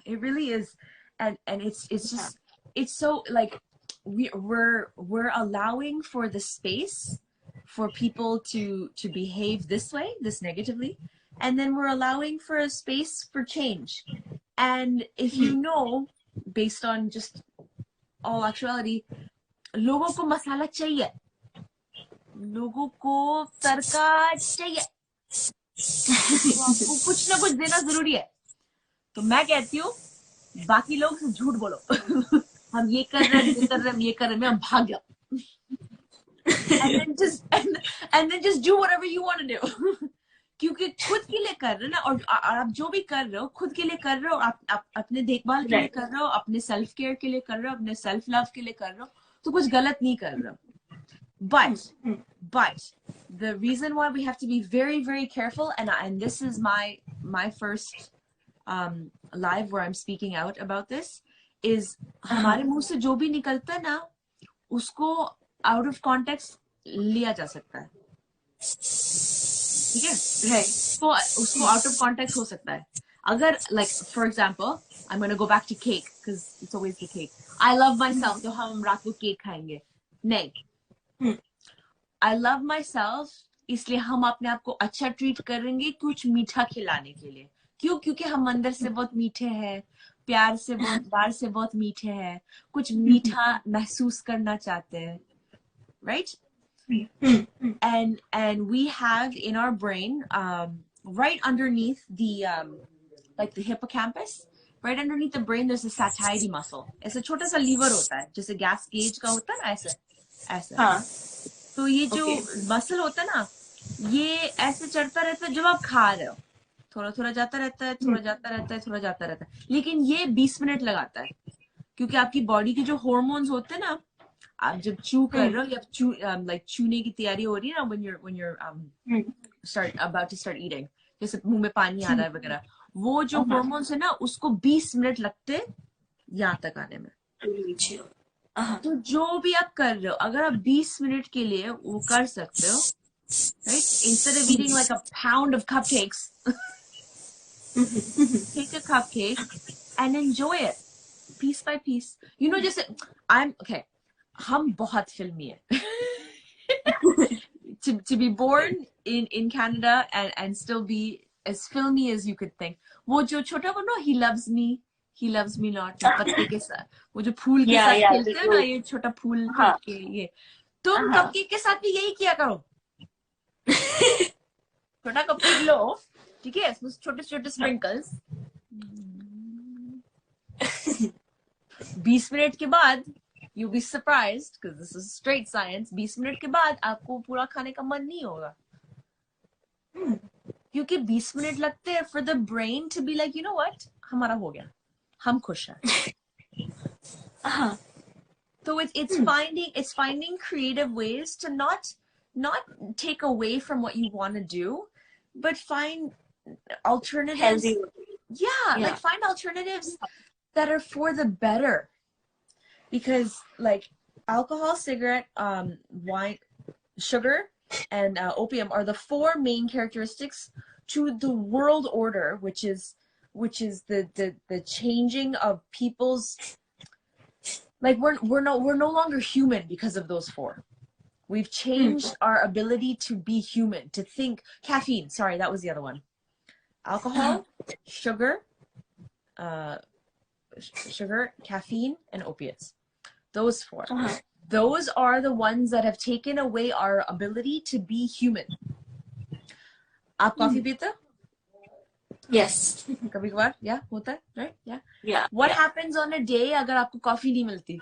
it really is. And it's just, it's so like we're allowing for the space for people to behave this way, this negatively, and then we're allowing for a space for change. And if based on just all actuality, लोगों को मसाला चाहिए, लोगों को तड़का चाहिए, तो आपको कुछ ना कुछ देना जरूरी है। तो मैं कहती हूँ बाकी लोग से झूठ बोलो। हम ये कर रहे हैं, हम भाग जाओ। and then just do whatever you want to do. क्योंकि खुद के लिए कर रहे हो ना, और आप जो भी कर रहे हो खुद के लिए कर रहे हो, आप अपने देखभाल के लिए कर रहे हो, अपने सेल्फ केयर के लिए कर रहे हो, अपने सेल्फ लव के लिए कर रहे हो, तो कुछ गलत नहीं कर रहे हो। But the reason why we have to be very, very careful, and this is my first live where I'm speaking out about this, is हमारे मुंह से जो भी निकलता है ना, उसको out of context लिया जा सकता है, ठीक है? तो उसको out of context हो सकता है। अगर like for example, I'm going to go back to cake because it's always the cake. I love myself, तो हम रात को केक खाएंगे। नहीं, I love myself इसलिए हम अपने आप को अच्छा ट्रीट करेंगे कुछ मीठा खिलाने के लिए। क्यों? क्योंकि हम अंदर से बहुत मीठे हैं, प्यार से बहुत मीठे हैं, कुछ मीठा महसूस करना चाहते हैं, right? And we have in our brain, right underneath the like the hippocampus, right underneath the brain, there's a satiety muscle. ऐसे छोटा सा लीवर होता है, जैसे गैस गेज का होता है ना, ऐसे ऐसे. हाँ. तो ये जो Okay. मसल होता है ना, ये ऐसे चढ़ता रहता है जब आप खा रहे हो. थोड़ा थोड़ा जाता रहता है, थोड़ा जाता रहता है, थोड़ा जाता रहता है. लेकिन ये 20 मिनट लगाता है, क्योंकि आपकी बॉडी की जो हॉर्मोन्स होते हैं ना, आप जब च्यू कर रहे हो या लाइक चूने की तैयारी हो रही है ना, when you're about to start eating, जैसे मुंह में पानी आ रहा है वगैरह, वो जो हॉर्मोन्स है ना, उसको 20 मिनट लगते यहाँ तक आने में. तो जो भी आप कर रहे हो, अगर आप 20 मिनट के लिए वो कर सकते हो, right? Instead of eating like a pound of cupcakes, take a cupcake and enjoy it piece by piece. You know, just I'm okay. हम बहुत फिल्मी है. To be born in Canada and still be as filmy as you could think. वो जो छोटा वो no, he loves me not, पत्ते के साथ, वो जो फूल के साथ खेलते हैं ना, ये छोटा फूल के, ये तुम कपकेक के साथ भी यही किया करो. छोटा कपकेक लो, ठीक है, उसमें छोटे छोटे स्प्रिंकल्स. 20 मिनट के बाद you'll be surprised, because this is straight science, 20 minute के बाद आपको पूरा खाने का मन नहीं होगा, क्योंकि 20 मिनट लगते हैं for the brain to be like, you know what, हमारा हो गया, हम खुश हैं. So it's finding creative ways to not take away from what you want to do, but find alternatives. Healthy. Yeah, like find alternatives that are for the better. Because like alcohol, cigarette, wine, sugar, and opium are the 4 main characteristics to the world order, which is the changing of people's, like we're no longer human because of those 4. We've changed our ability to be human, to think. Caffeine, sorry, that was the other one. Alcohol, sugar, caffeine, and opiates. Those 4. Those are the ones that have taken away our ability to be human. आप coffee पीते हो? Yes. कभी कभार, yeah, होता है, right? Yeah. What happens on a day अगर आपको coffee नहीं मिलती?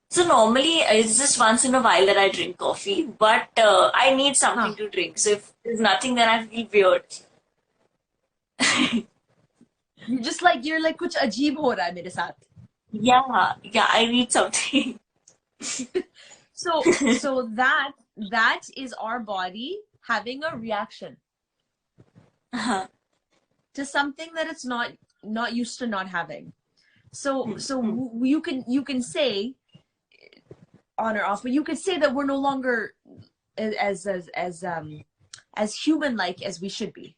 So normally it's just once in a while that I drink coffee, but I need something to drink. So if there's nothing, then I feel weird. You're like कुछ अजीब हो रहा है मेरे साथ. Yeah, I need something. So that is our body having a reaction to something that it's not used to not having. So you can say on or off, but you could say that we're no longer as human-like as we should be,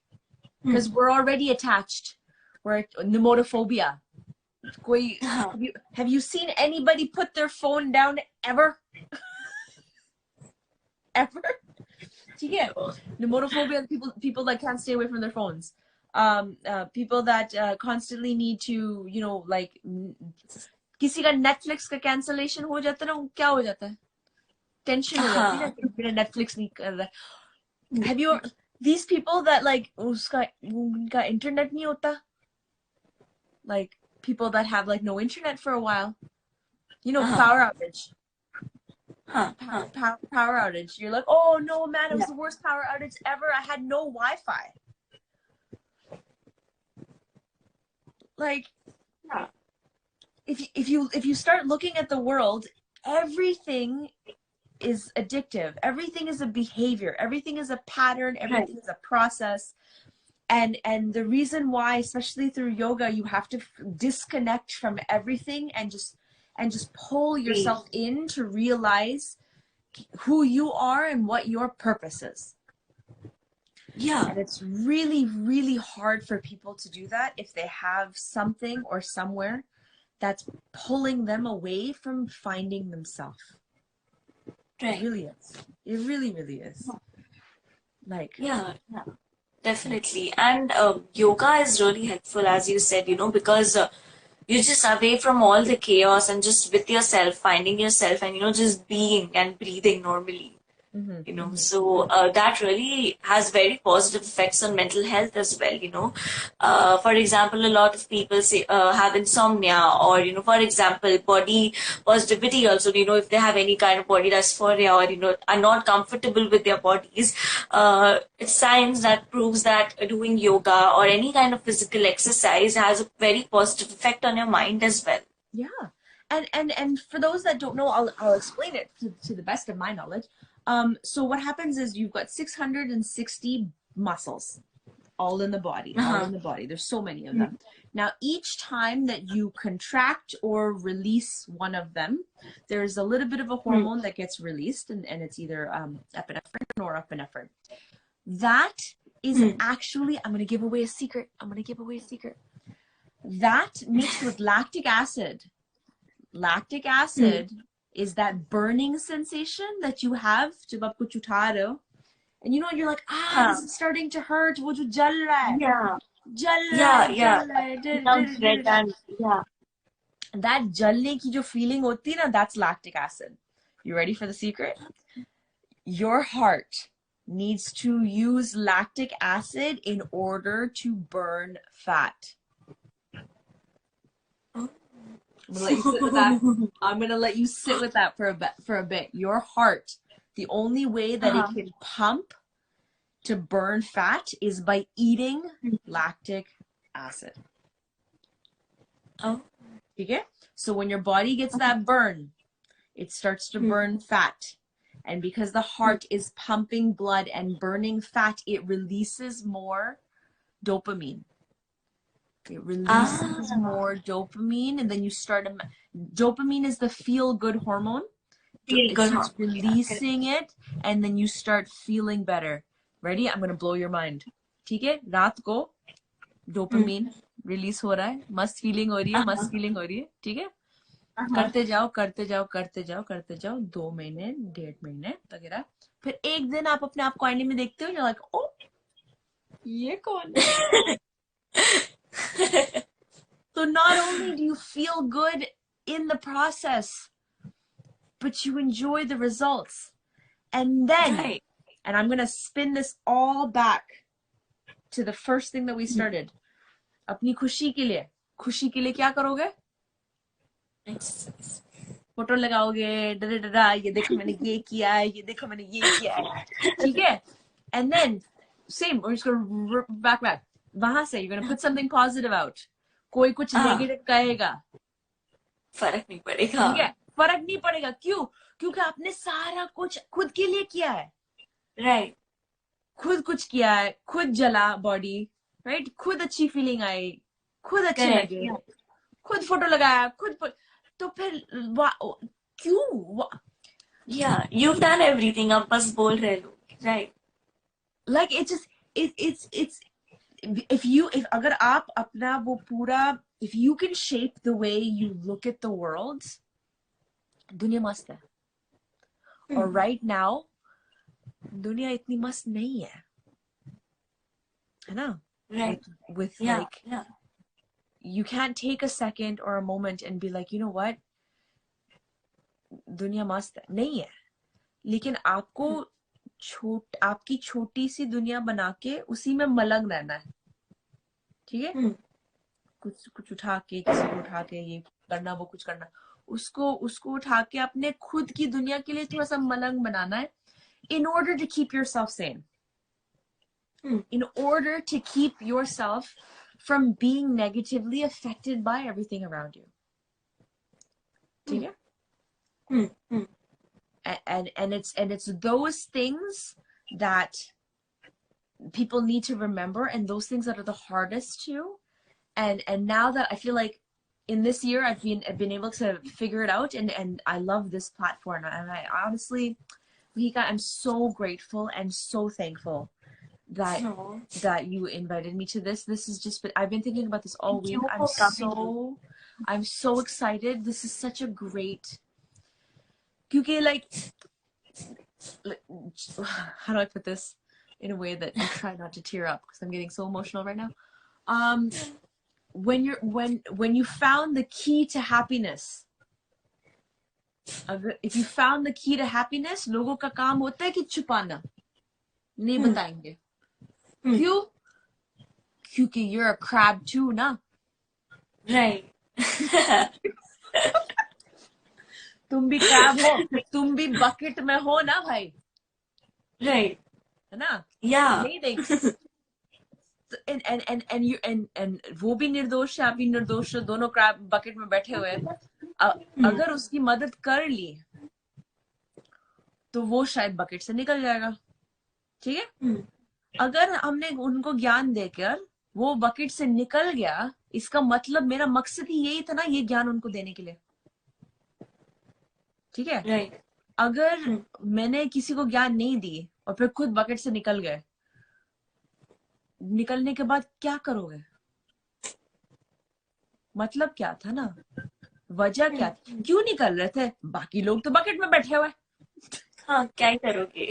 because we're already attached. We're pneumophobia. Have you seen anybody put their phone down ever? Ever? Yeah. Pneumophobia, people that can't stay away from their phones. People that constantly need to, you know, like, किसी का Netflix का cancellation हो जाता है ना, क्या हो जाता है? Tension हो जाती है ना, मेरा Netflix नहीं कर रहा. Have you, these people that like उनका internet नहीं होता, like people that have like no internet for a while, you know, power outage. Power outage. You're like, oh no, man, it was the worst power outage ever. I had no Wi-Fi. Like, if you start looking at the world, everything is addictive. Everything is a behavior. Everything is a pattern. Everything is a process. And the reason why, especially through yoga, you have to disconnect from everything and just pull yourself in to realize who you are and what your purpose is. Yeah. And it's really, really hard for people to do that if they have something or somewhere that's pulling them away from finding themselves. Right. It really is. It really, really is. Like, yeah. Definitely. And yoga is really helpful, as you said, because you're just away from all the chaos and just with yourself, finding yourself and, just being and breathing normally. Mm-hmm, mm-hmm, So that really has very positive effects on mental health as well. For example, a lot of people say have insomnia, or for example, body positivity also. If they have any kind of body dysphoria, or are not comfortable with their bodies, it's science that proves that doing yoga or any kind of physical exercise has a very positive effect on your mind as well. yeah. And for those that don't know, I'll explain it to the best of my knowledge. So what happens is you've got 660 muscles all in the body, all Uh-huh. in the body. There's so many of them. Now, each time that you contract or release one of them, there's a little bit of a Hmm. hormone that gets released, and it's either epinephrine or norepinephrine. That is Hmm. actually, I'm going to give away a secret. I'm going to give away a secret. That mixed with lactic acid. Lactic Hmm. acid is that burning sensation that you have जब आप कुछ उठा रहे हो, and you're like, this Huh. is starting to hurt, वो जो जल रहा है, Yeah. जल रहा Yeah. है, Yeah. जल रहा है, Becomes red and yeah. that जलने की जो feeling होती है ना, that's lactic acid. You ready for the secret? Your heart needs to use lactic acid in order to burn fat. I'm gonna let you sit with that. I'm gonna let you sit with that for a bit. Your heart, the only way that it Uh-huh. can pump to burn fat is by eating lactic acid. Oh. Okay? So when your body gets that burn, it starts to burn fat. And because the heart is pumping blood and burning fat, it releases more dopamine. It releases Ah. more dopamine, and then you start. Dopamine is the feel-good hormone. Feel It good, starts huh? Yeah. Correct. releasing it, and then you start feeling better. Ready? I'm gonna blow your mind. ठीक है? रात को dopamine release हो रहा है, मस्त feeling हो रही है, Uh-huh. मस्त feeling हो रही है, ठीक है? Uh-huh. करते जाओ, करते जाओ, करते जाओ, करते जाओ, 2 महीने, 1.5 महीने वगैरह. फिर एक दिन आप अपने आप को आईने में देखते हो, you're like, oh, ये कौन है? So not only do you feel good in the process, but you enjoy the results. And then, Right. and I'm gonna spin this all back to the first thing that we started. अपनी खुशी के लिए क्या करोगे? Exercise. Photo लगाओगे, डरा ये देखो मैंने ये किया है, ये देखो मैंने ये किया है, ठीक है? And then, same, we're just gonna back. वहां से, you're gonna put something positive out. कोई कुछ हाँ. negative कहेगा, फर्क नहीं पड़ेगा. ठीक है? फर्क नहीं पड़ेगा. क्यों? क्योंकि आपने सारा कुछ खुद के लिए किया है. Right. खुद कुछ किया है, खुद जला बॉडी, राइट? खुद अच्छी फीलिंग आई, खुद अच्छे Correct. लगे, Yeah. खुद फोटो लगाया, तो फिर क्यों? Yeah. You've done everything. अब बस बोल रहे लोग. Right. Like it just it's if अगर आप अपना वो पूरा, if you can shape the way you look at the world, दुनिया मस्त है. और right now दुनिया इतनी मस्त नहीं है, है ना? Right. With Yeah. like, Yeah. you can't take a second or a moment and be like, you know what, दुनिया मस्त है, नहीं है. लेकिन आपको आपकी छोटी सी दुनिया बना के उसी में मलंग रहना है, ठीक है? कुछ उठा के, किसी को उठा के ये करना, वो कुछ करना, उसको उठा के अपने खुद की दुनिया के लिए थोड़ा सा मलंग बनाना है, in order to keep yourself sane, in order to keep yourself from being negatively affected by everything around you, ठीक है? And it's those things that people need to remember, and those things that are the hardest to. And now that I feel like in this year I've been able to figure it out, and I love this platform, and I honestly, Mika, I'm so grateful and so thankful that you invited me to this. This is just, I've been thinking about this all week. I'm so excited. This is such a great, क्योंकि like how do I put this? in a way that I try not to tear up because I'm getting so emotional right now. When you found the key to happiness, if you found the key to happiness, लोगों का काम होता है कि छुपाना, नहीं बताएंगे. क्यों? क्योंकि you're a crab too, ना? Right. तुम भी crab हो, तुम भी bucket में हो ना भाई, Right. है ना? Yeah. नहीं देख. And वो भी निर्दोष है, आप भी निर्दोष हो, दोनों crab bucket में बैठे हुए हैं. अगर उसकी मदद कर ली तो वो शायद बकेट से निकल जाएगा. ठीक है. अगर हमने उनको ज्ञान देकर वो बकेट से निकल गया, इसका मतलब मेरा मकसद ही यही था ना, ये ज्ञान उनको देने के लिए. ठीक है. Right. अगर मैंने किसी को ज्ञान नहीं दी और फिर खुद बकेट से निकल गए, निकलने के बाद क्या करोगे? मतलब क्या था ना, वजह क्या थी, क्यों निकल रहे थे? बाकी लोग तो बकेट में बैठे हुए. हाँ, क्या ही करोगे?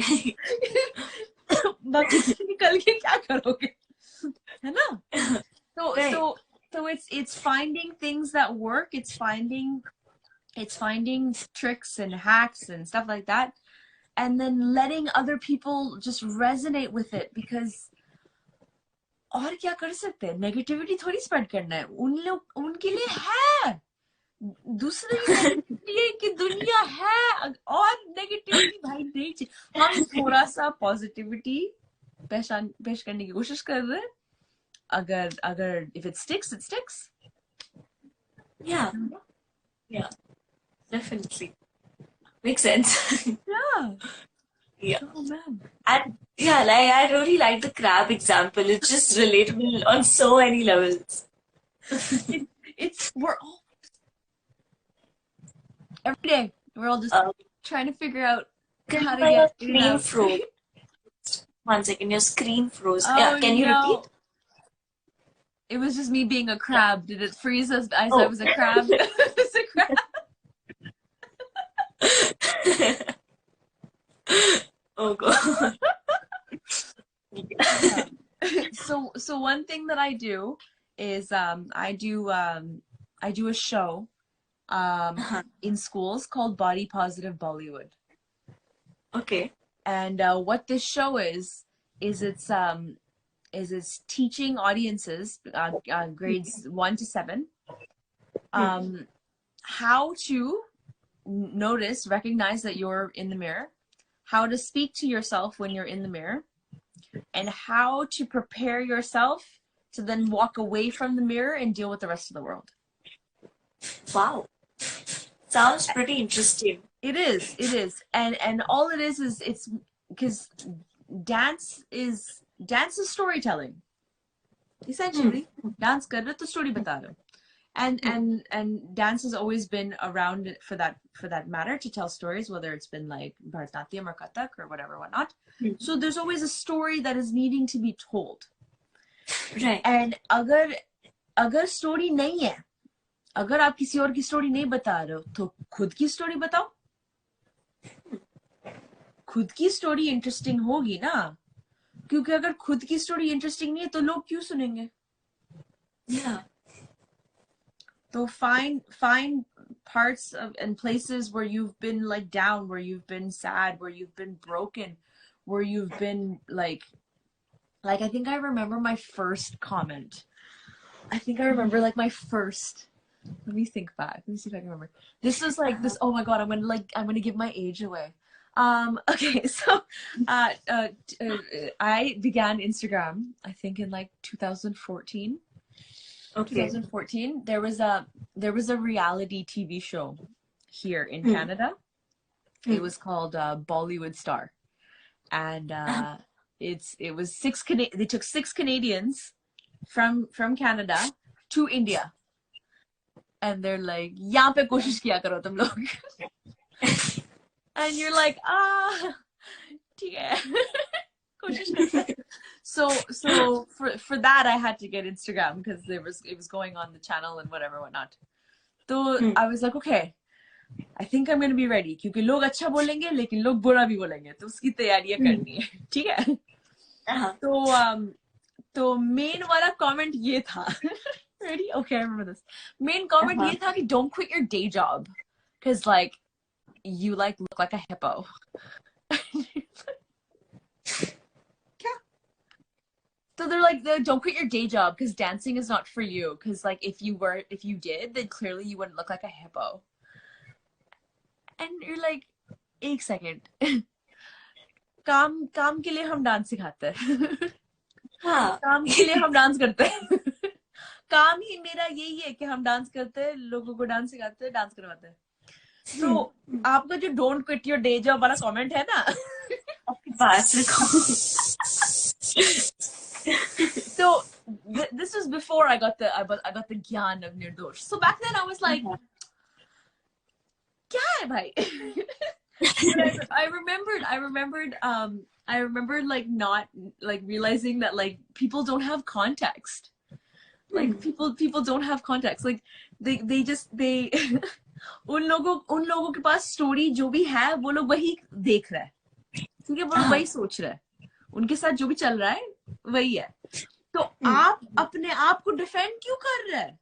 बकेट से निकल के क्या करोगे, है ना? So Right. so it's finding things that work. It's finding tricks and hacks and stuff like that, and then letting other people just resonate with it, because और क्या कर सकते हैं? नेगेटिविटी थोड़ी स्प्रेड करना है. उनके लिए है, दूसरे के लिए कि दुनिया है, और नेगेटिविटी भाई नहीं चाहिए. हम थोड़ा सा पॉजिटिविटी पेश करने की कोशिश कर रहे हैं. अगर if it sticks, it sticks. Yeah. Yeah. Definitely. Makes sense. Yeah. Yeah. Oh man. And yeah, like I really like the crab example. It's just relatable on so many levels. We're all every day we're all just trying to figure out how to Your get in and screen out. froze. 1 second, your screen froze. Oh, Yeah, can you no. It was just me being a crab. Did it freeze as I was a crab? It was a crab. Oh god. Yeah. So one thing that I do is I do a show in schools called Body Positive Bollywood. Okay. And what this show is it's teaching audiences, grades 1 to 7, how to recognize that you're in the mirror, how to speak to yourself when you're in the mirror, and how to prepare yourself to then walk away from the mirror and deal with the rest of the world. Wow. Sounds pretty interesting. It is. And all it is it's because dance is storytelling. Essentially, dance kar rahe to story bata rahe. And dance has always been around for that matter, to tell stories, whether it's been like Bharatanatyam or Kathak or whatnot. So there's always a story that is needing to be told. Right. And अगर story नहीं है, अगर आप किसी और की story नहीं बता रहे हो, तो खुद की story बताओ. खुद की story interesting होगी ना, क्योंकि अगर खुद की story interesting नहीं है तो लोग क्यों सुनेंगे? Yeah. So find parts of and places where you've been like down, where you've been sad, where you've been broken, where you've been like I think I remember my first comment. I think I remember like my first. Let me think back. Let me see if I can remember. This was like this. Oh my god! I'm gonna give my age away. Okay, so I began Instagram, I think in like 2014. Okay. 2014. There was a reality TV show here in Canada. It was called Bollywood Star, and it was they took 6 Canadians from Canada to India, and they're like, "यहाँ पे कोशिश किया करो तुम लोग." And you're like, ठीक है, कोशिश करते. So for that I had to get Instagram because it was going on the channel and whatnot. So I was like, okay, I think I'm gonna be ready, क्योंकि लोग अच्छा बोलेंगे लेकिन लोग बुरा भी बोलेंगे, तो उसकी तैयारियां करनी है. ठीक है. तो मेन वाला कमेंट ये था. Ready? Okay, I remember this. Main comment ये था कि don't quit your day job because like you like look like a hippo. So they're like, don't quit your day job because dancing is not for you. Because like if you did, then clearly you wouldn't look like a hippo. And you're like, एक second. काम के लिए हम dance सिखाते हैं. काम के लिए हम डांस करते हैं. काम ही मेरा यही है कि हम डांस करते हैं, लोगों को डांस सिखाते हैं, डांस करवाते हैं. तो आपका जो don't quit your day job वाला कमेंट है ना, आपके पास रखो. So this was before I got the gyan of nirdosh. So back then I was like, kya hai bhai? I remembered like not like realizing that like people don't have context. Like people don't have context. Like they just उन लोगों के पास story जो भी है वो लोग वही देख रहे हैं. ठीक है, वो लोग वही सोच रहे हैं. उनके साथ जो भी चल रहा है वही है. तो आप अपने आप को डिफेंड क्यों कर रहे हैं?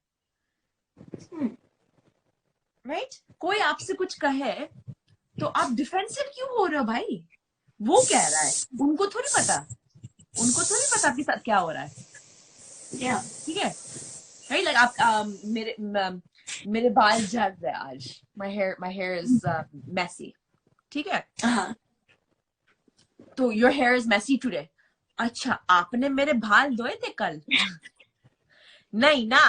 राइट? कोई आपसे कुछ कहे तो आप डिफेंसिव क्यों हो रहे हो भाई? वो कह रहा है, उनको थोड़ी पता आपके साथ क्या हो रहा है. ठीक है, राइट? लाइक आप मेरे बाल झड़ रहे आज. my hair is messy. ठीक है. तो your hair is messy today. अच्छा, आपने मेरे बाल धोए थे कल? नहीं ना.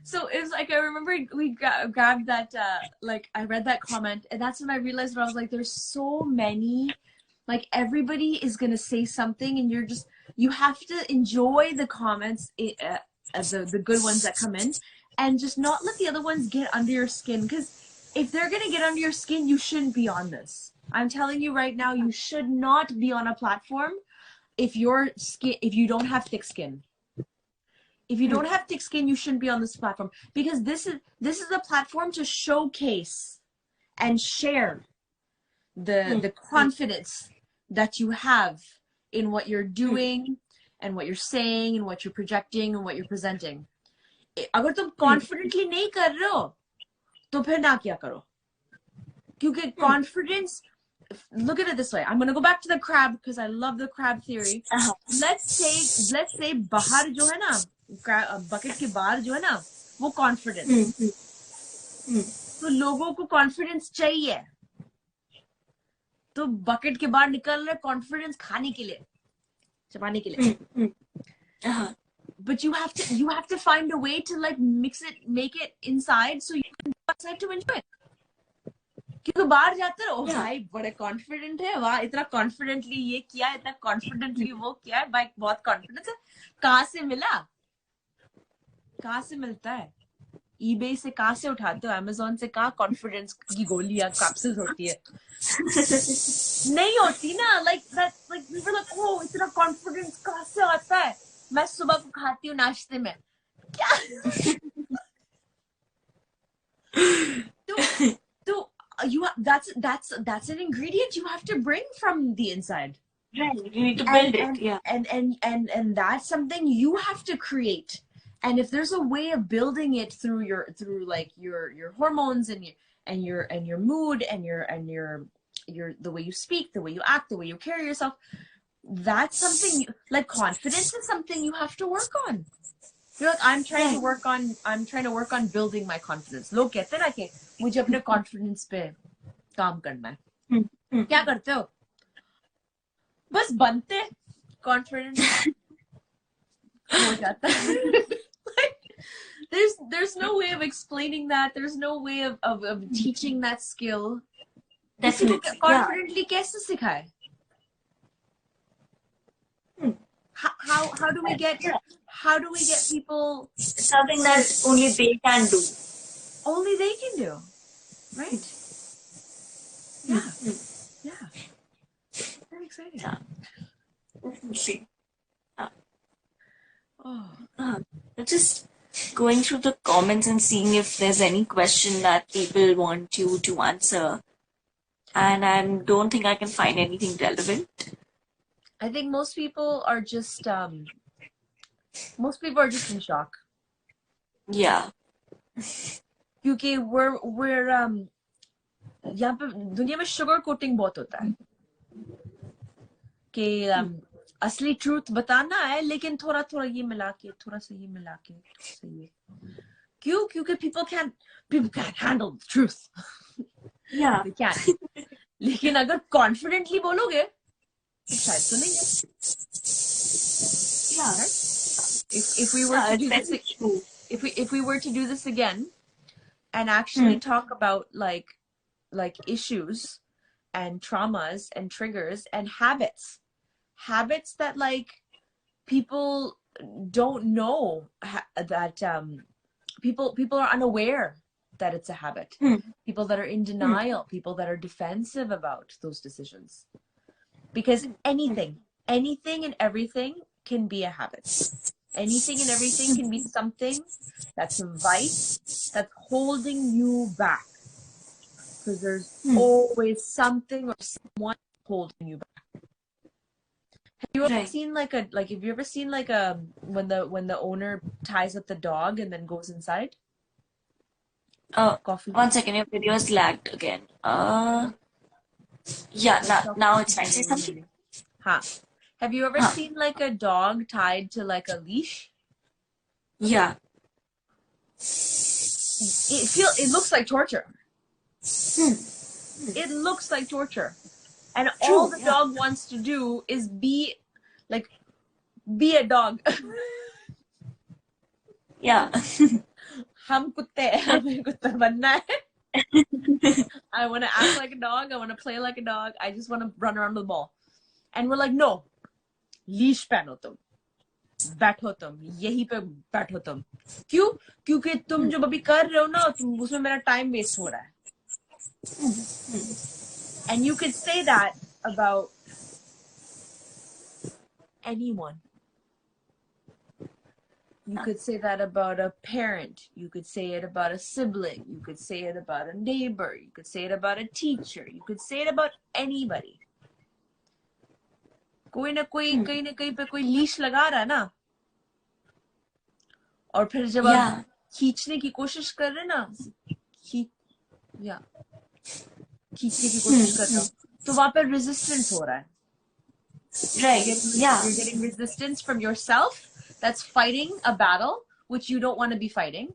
So it was like I remember we grabbed that like I read that comment and that's when I realized, I was like, there's so many, like everybody is gonna say something and you have to enjoy the comments, the good ones that come in, and just not let the other ones get under your skin, because if they're gonna get under your skin, you shouldn't be on this. I'm telling you right now, you should not be on a platform if you don't have thick skin. If you don't have thick skin, you shouldn't be on this platform, because this is a platform to showcase and share the confidence that you have in what you're doing and what you're saying and what you're projecting and what you're presenting. अगर तुम confidently नहीं कर रहे हो तो फिर ना क्या करो, क्योंकि confidence, look at it this way. I'm going to go back to the crab because I love the crab theory. Let's say बाहर जो है ना, bucket के बाहर जो है ना, वो confidence. तो लोगों को confidence चाहिए, तो bucket के बाहर निकल रहे confidence खाने के लिए, चबाने के लिए. But you have to find a way to like mix it, make it inside so you can go outside to enjoy it. क्योंकि बाहर जाते रहो, भाई बड़े कॉन्फिडेंट है, वाह इतना कॉन्फिडेंटली ये किया, इतना कॉन्फिडेंटली वो किया है, भाई बहुत कॉन्फिडेंस है. कहाँ से मिला? कहाँ से मिलता है? eBay से कहाँ से उठाते हो? Amazon से कहाँ कॉन्फिडेंस की गोलियां कैप्सूल्स होती है? नहीं होती ना. like we were like, oh इतना कॉन्फिडेंस कहाँ से आता है? मैं सुबह को खाती हूँ नाश्ते में. क्या? तो that's an ingredient you have to bring from the inside. Right, you need to build it. Yeah. And that's something you have to create. And if there's a way of building it through your hormones and your mood and your the way you speak, the way you act, the way you carry yourself, that's something like confidence is something you have to work on. You're like, I'm trying to work on building my confidence. लोग कहते हैं ना कि मुझे अपने confidence पे काम करना है. क्या करते हो? बस बनते confidence हो जाता है. There's no way of explaining that. There's no way of teaching that skill. Definitely. Confidently कैसे सिखाए? How do we get people something that only they can do? Only they can do, right? Yeah. Very exciting. Yeah. Definitely. Oh. Just go going through the comments and seeing if there's any question that people want you to answer. And I don't think I can find anything relevant. I think most people are just in shock. Yeah. क्योंकि we're यहाँ पे दुनिया में sugar coating बहुत होता है कि असली truth बताना है लेकिन थोड़ा थोड़ा ये मिला के थोड़ा सा ये मिला के थोड़ा सा ये क्यों क्योंकि people can't handle the truth. Yeah. They can't. लेकिन अगर confidently बोलोगे तो शायद सुनेंगे. Yeah. If we were to do this, if we were to do this again and actually talk about like issues and traumas and triggers and habits that like people don't know that people are unaware that it's a habit. People that are in denial, people that are defensive about those decisions, because anything and everything can be a habit. Anything and everything can be something that's a vice that's holding you back, because there's always something or someone holding you back. Have you ever seen have you ever seen when the owner ties up the dog and then goes inside? Coffee. 1 second, your video is lagged again. Yeah, now it's fine. Say something. Huh. Have you ever seen like a dog tied to like a leash? Yeah. It looks like torture. It looks like torture. And all the dog wants to do is be a dog. Yeah. हम कुत्ते हैं, हमें कुत्ता बनना है. I want to act like a dog. I want to play like a dog. I just want to run around with the ball. And we're like, no. Leash पहनो तुम, बैठो तुम, यहीं पे बैठो तुम. क्यों? क्योंकि तुम जो अभी कर रहे हो ना, तुम उसमें मेरा टाइम वेस्ट हो रहा है. And you could say that about anyone. You could say that about a parent. You could say it about a sibling. You could say it about a neighbor. You could say it about a teacher. You could say it about anybody. कोई ना कोई कहीं ना कहीं पे कोई leash लगा रहा है ना, और फिर जब आप खींचने की कोशिश कर रहे ना, खींचने की कोशिश कर रहे हो, तो वहां पे resistance हो रहा है. Right. You're getting resistance from yourself that's fighting a battle which you don't want to be fighting,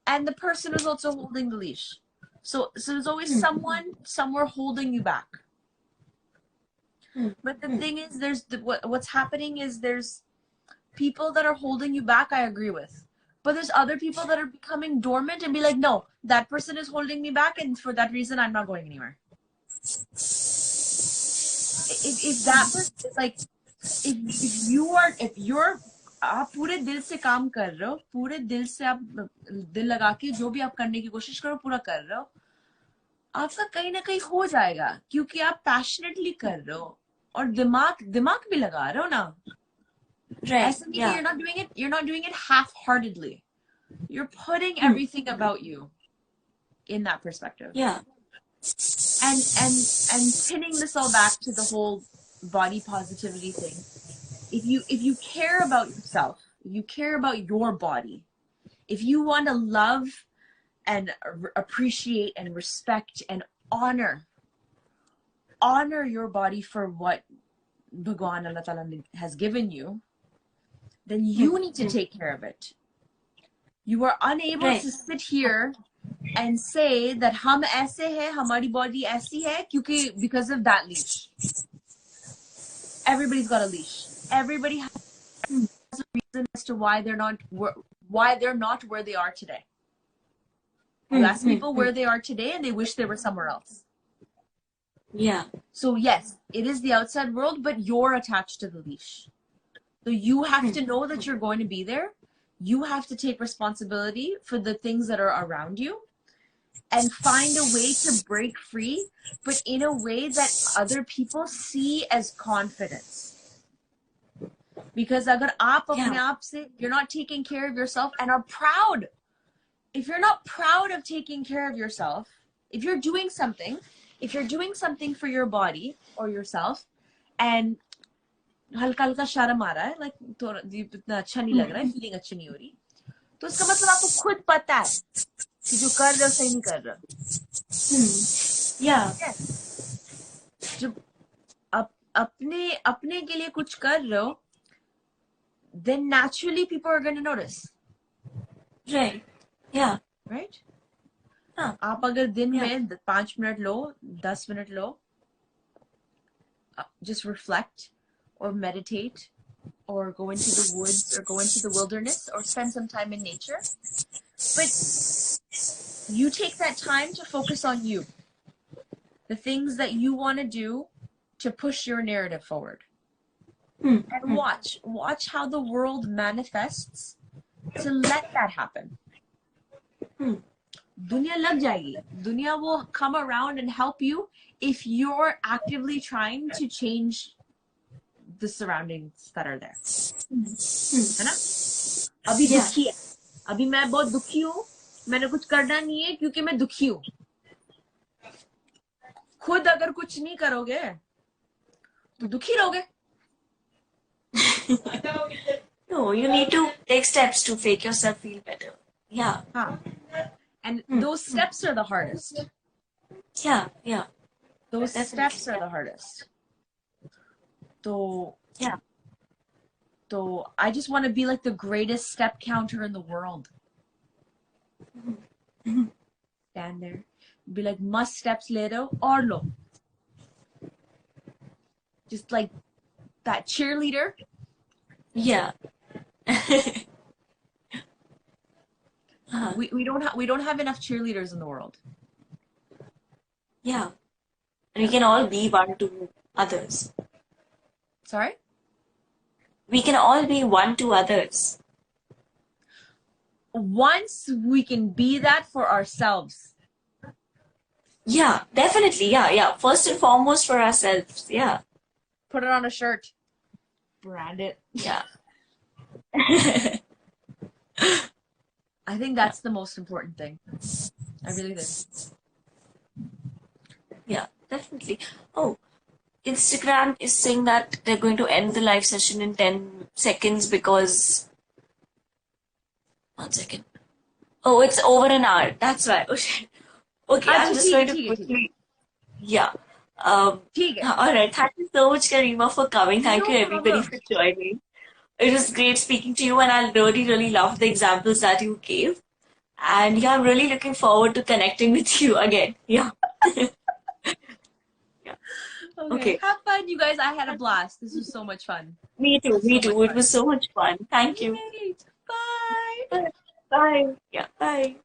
and the person is also holding the leash. So there's always someone somewhere holding you back. But the thing is, what's happening is there's people that are holding you back. I agree with, but there's other people that are becoming dormant and be like, no, that person is holding me back, and for that reason, I'm not going anywhere. If that person, like, if you're आप पूरे दिल से काम कर रहे हो, पूरे दिल से आप दिल लगा के जो भी आप करने की कोशिश करो पूरा कर रहे हो, आपका कहीं ना कहीं हो जाएगा, क्योंकि आप पैशनेटली कर रहे हो और दिमाग भी लगा रहे हो ना. Right. You're not doing it half-heartedly. You're putting everything about you in that perspective. Yeah. And pinning this all back to the whole body positivity thing. If you care about yourself, if you care about your body, if you want to love and appreciate and respect and honor your body for what Bhagwan Allah Ta'ala has given you, then you need to take care of it. You are unable to sit here and say that hum aise hai, hamari body aisi hai, because of that leash. Everybody's got a leash. Everybody has a reason as to why they're not where they are today. You ask people where they are today and they wish they were somewhere else. Yeah. So yes, it is the outside world, but you're attached to the leash. So you have to know that you're going to be there. You have to take responsibility for the things that are around you and find a way to break free, but in a way that other people see as confidence. Because agar aap apne Yeah. aap se, you're not taking care of yourself and are proud. If you're not proud of taking care of yourself, if you're doing something for your body or yourself and हल्का हल्का शर्म आ रहा है, like थोड़ा इतना अच्छा नहीं लग रहा है, फीलिंग अच्छी नहीं हो रही, तो इसका मतलब आपको खुद पता है कि जो कर रहे हो सही नहीं कर रहे हो. Yeah. जब अपने अपने के लिए कुछ कर रहे हो, then naturally people are going to notice. Right. Yeah. Right? हाँ. आप अगर दिन Yeah. में 5 minute low, 10 minute low, just reflect or meditate or go into the woods or go into the wilderness or spend some time in nature. But you take that time to focus on you. The things that you want to do to push your narrative forward. And watch how the world manifests to let that happen. Dunya lag jayegi. Dunya will come around and help you if you're actively trying to change the surroundings that are there. है ना? अभी दुखी है. अभी मैं बहुत दुखी हूँ. मैंने कुछ करना नहीं है क्योंकि मैं दुखी हूँ. खुद अगर कुछ नहीं करोगे तो दुखी रहोगे. No, you need to take steps to make yourself feel better. Yeah. And those steps are the hardest. Yeah. Yeah. Those Definitely. steps are the hardest. So Yeah. So I just want to be like the greatest step counter in the world. Stand there, be like, must steps later or lo. Just like that cheerleader. Yeah. We don't have enough cheerleaders in the world. Yeah. And we can all be one to others. Sorry? We can all be one to others. Once we can be that for ourselves. Yeah, definitely. Yeah, yeah. First and foremost for ourselves. Yeah. Put it on a shirt. Brand it. Yeah. I think that's the most important thing. I really do. Yeah, definitely. Oh, Instagram is saying that they're going to end the live session in 10 seconds because... 1 second. Oh, it's over an hour. That's why. Oh, shit. Okay, I'm just going to quickly... Yeah. All right. Thank you so much, Karima, for coming. Thank you, everybody, for joining. It was great speaking to you, and I really, really loved the examples that you gave. And yeah, I'm really looking forward to connecting with you again. Yeah. Yeah. Okay. Have fun, you guys. I had a blast. This was so much fun. Me too. Me too. It was so much fun. Thank you. Bye. Bye. Yeah. Bye.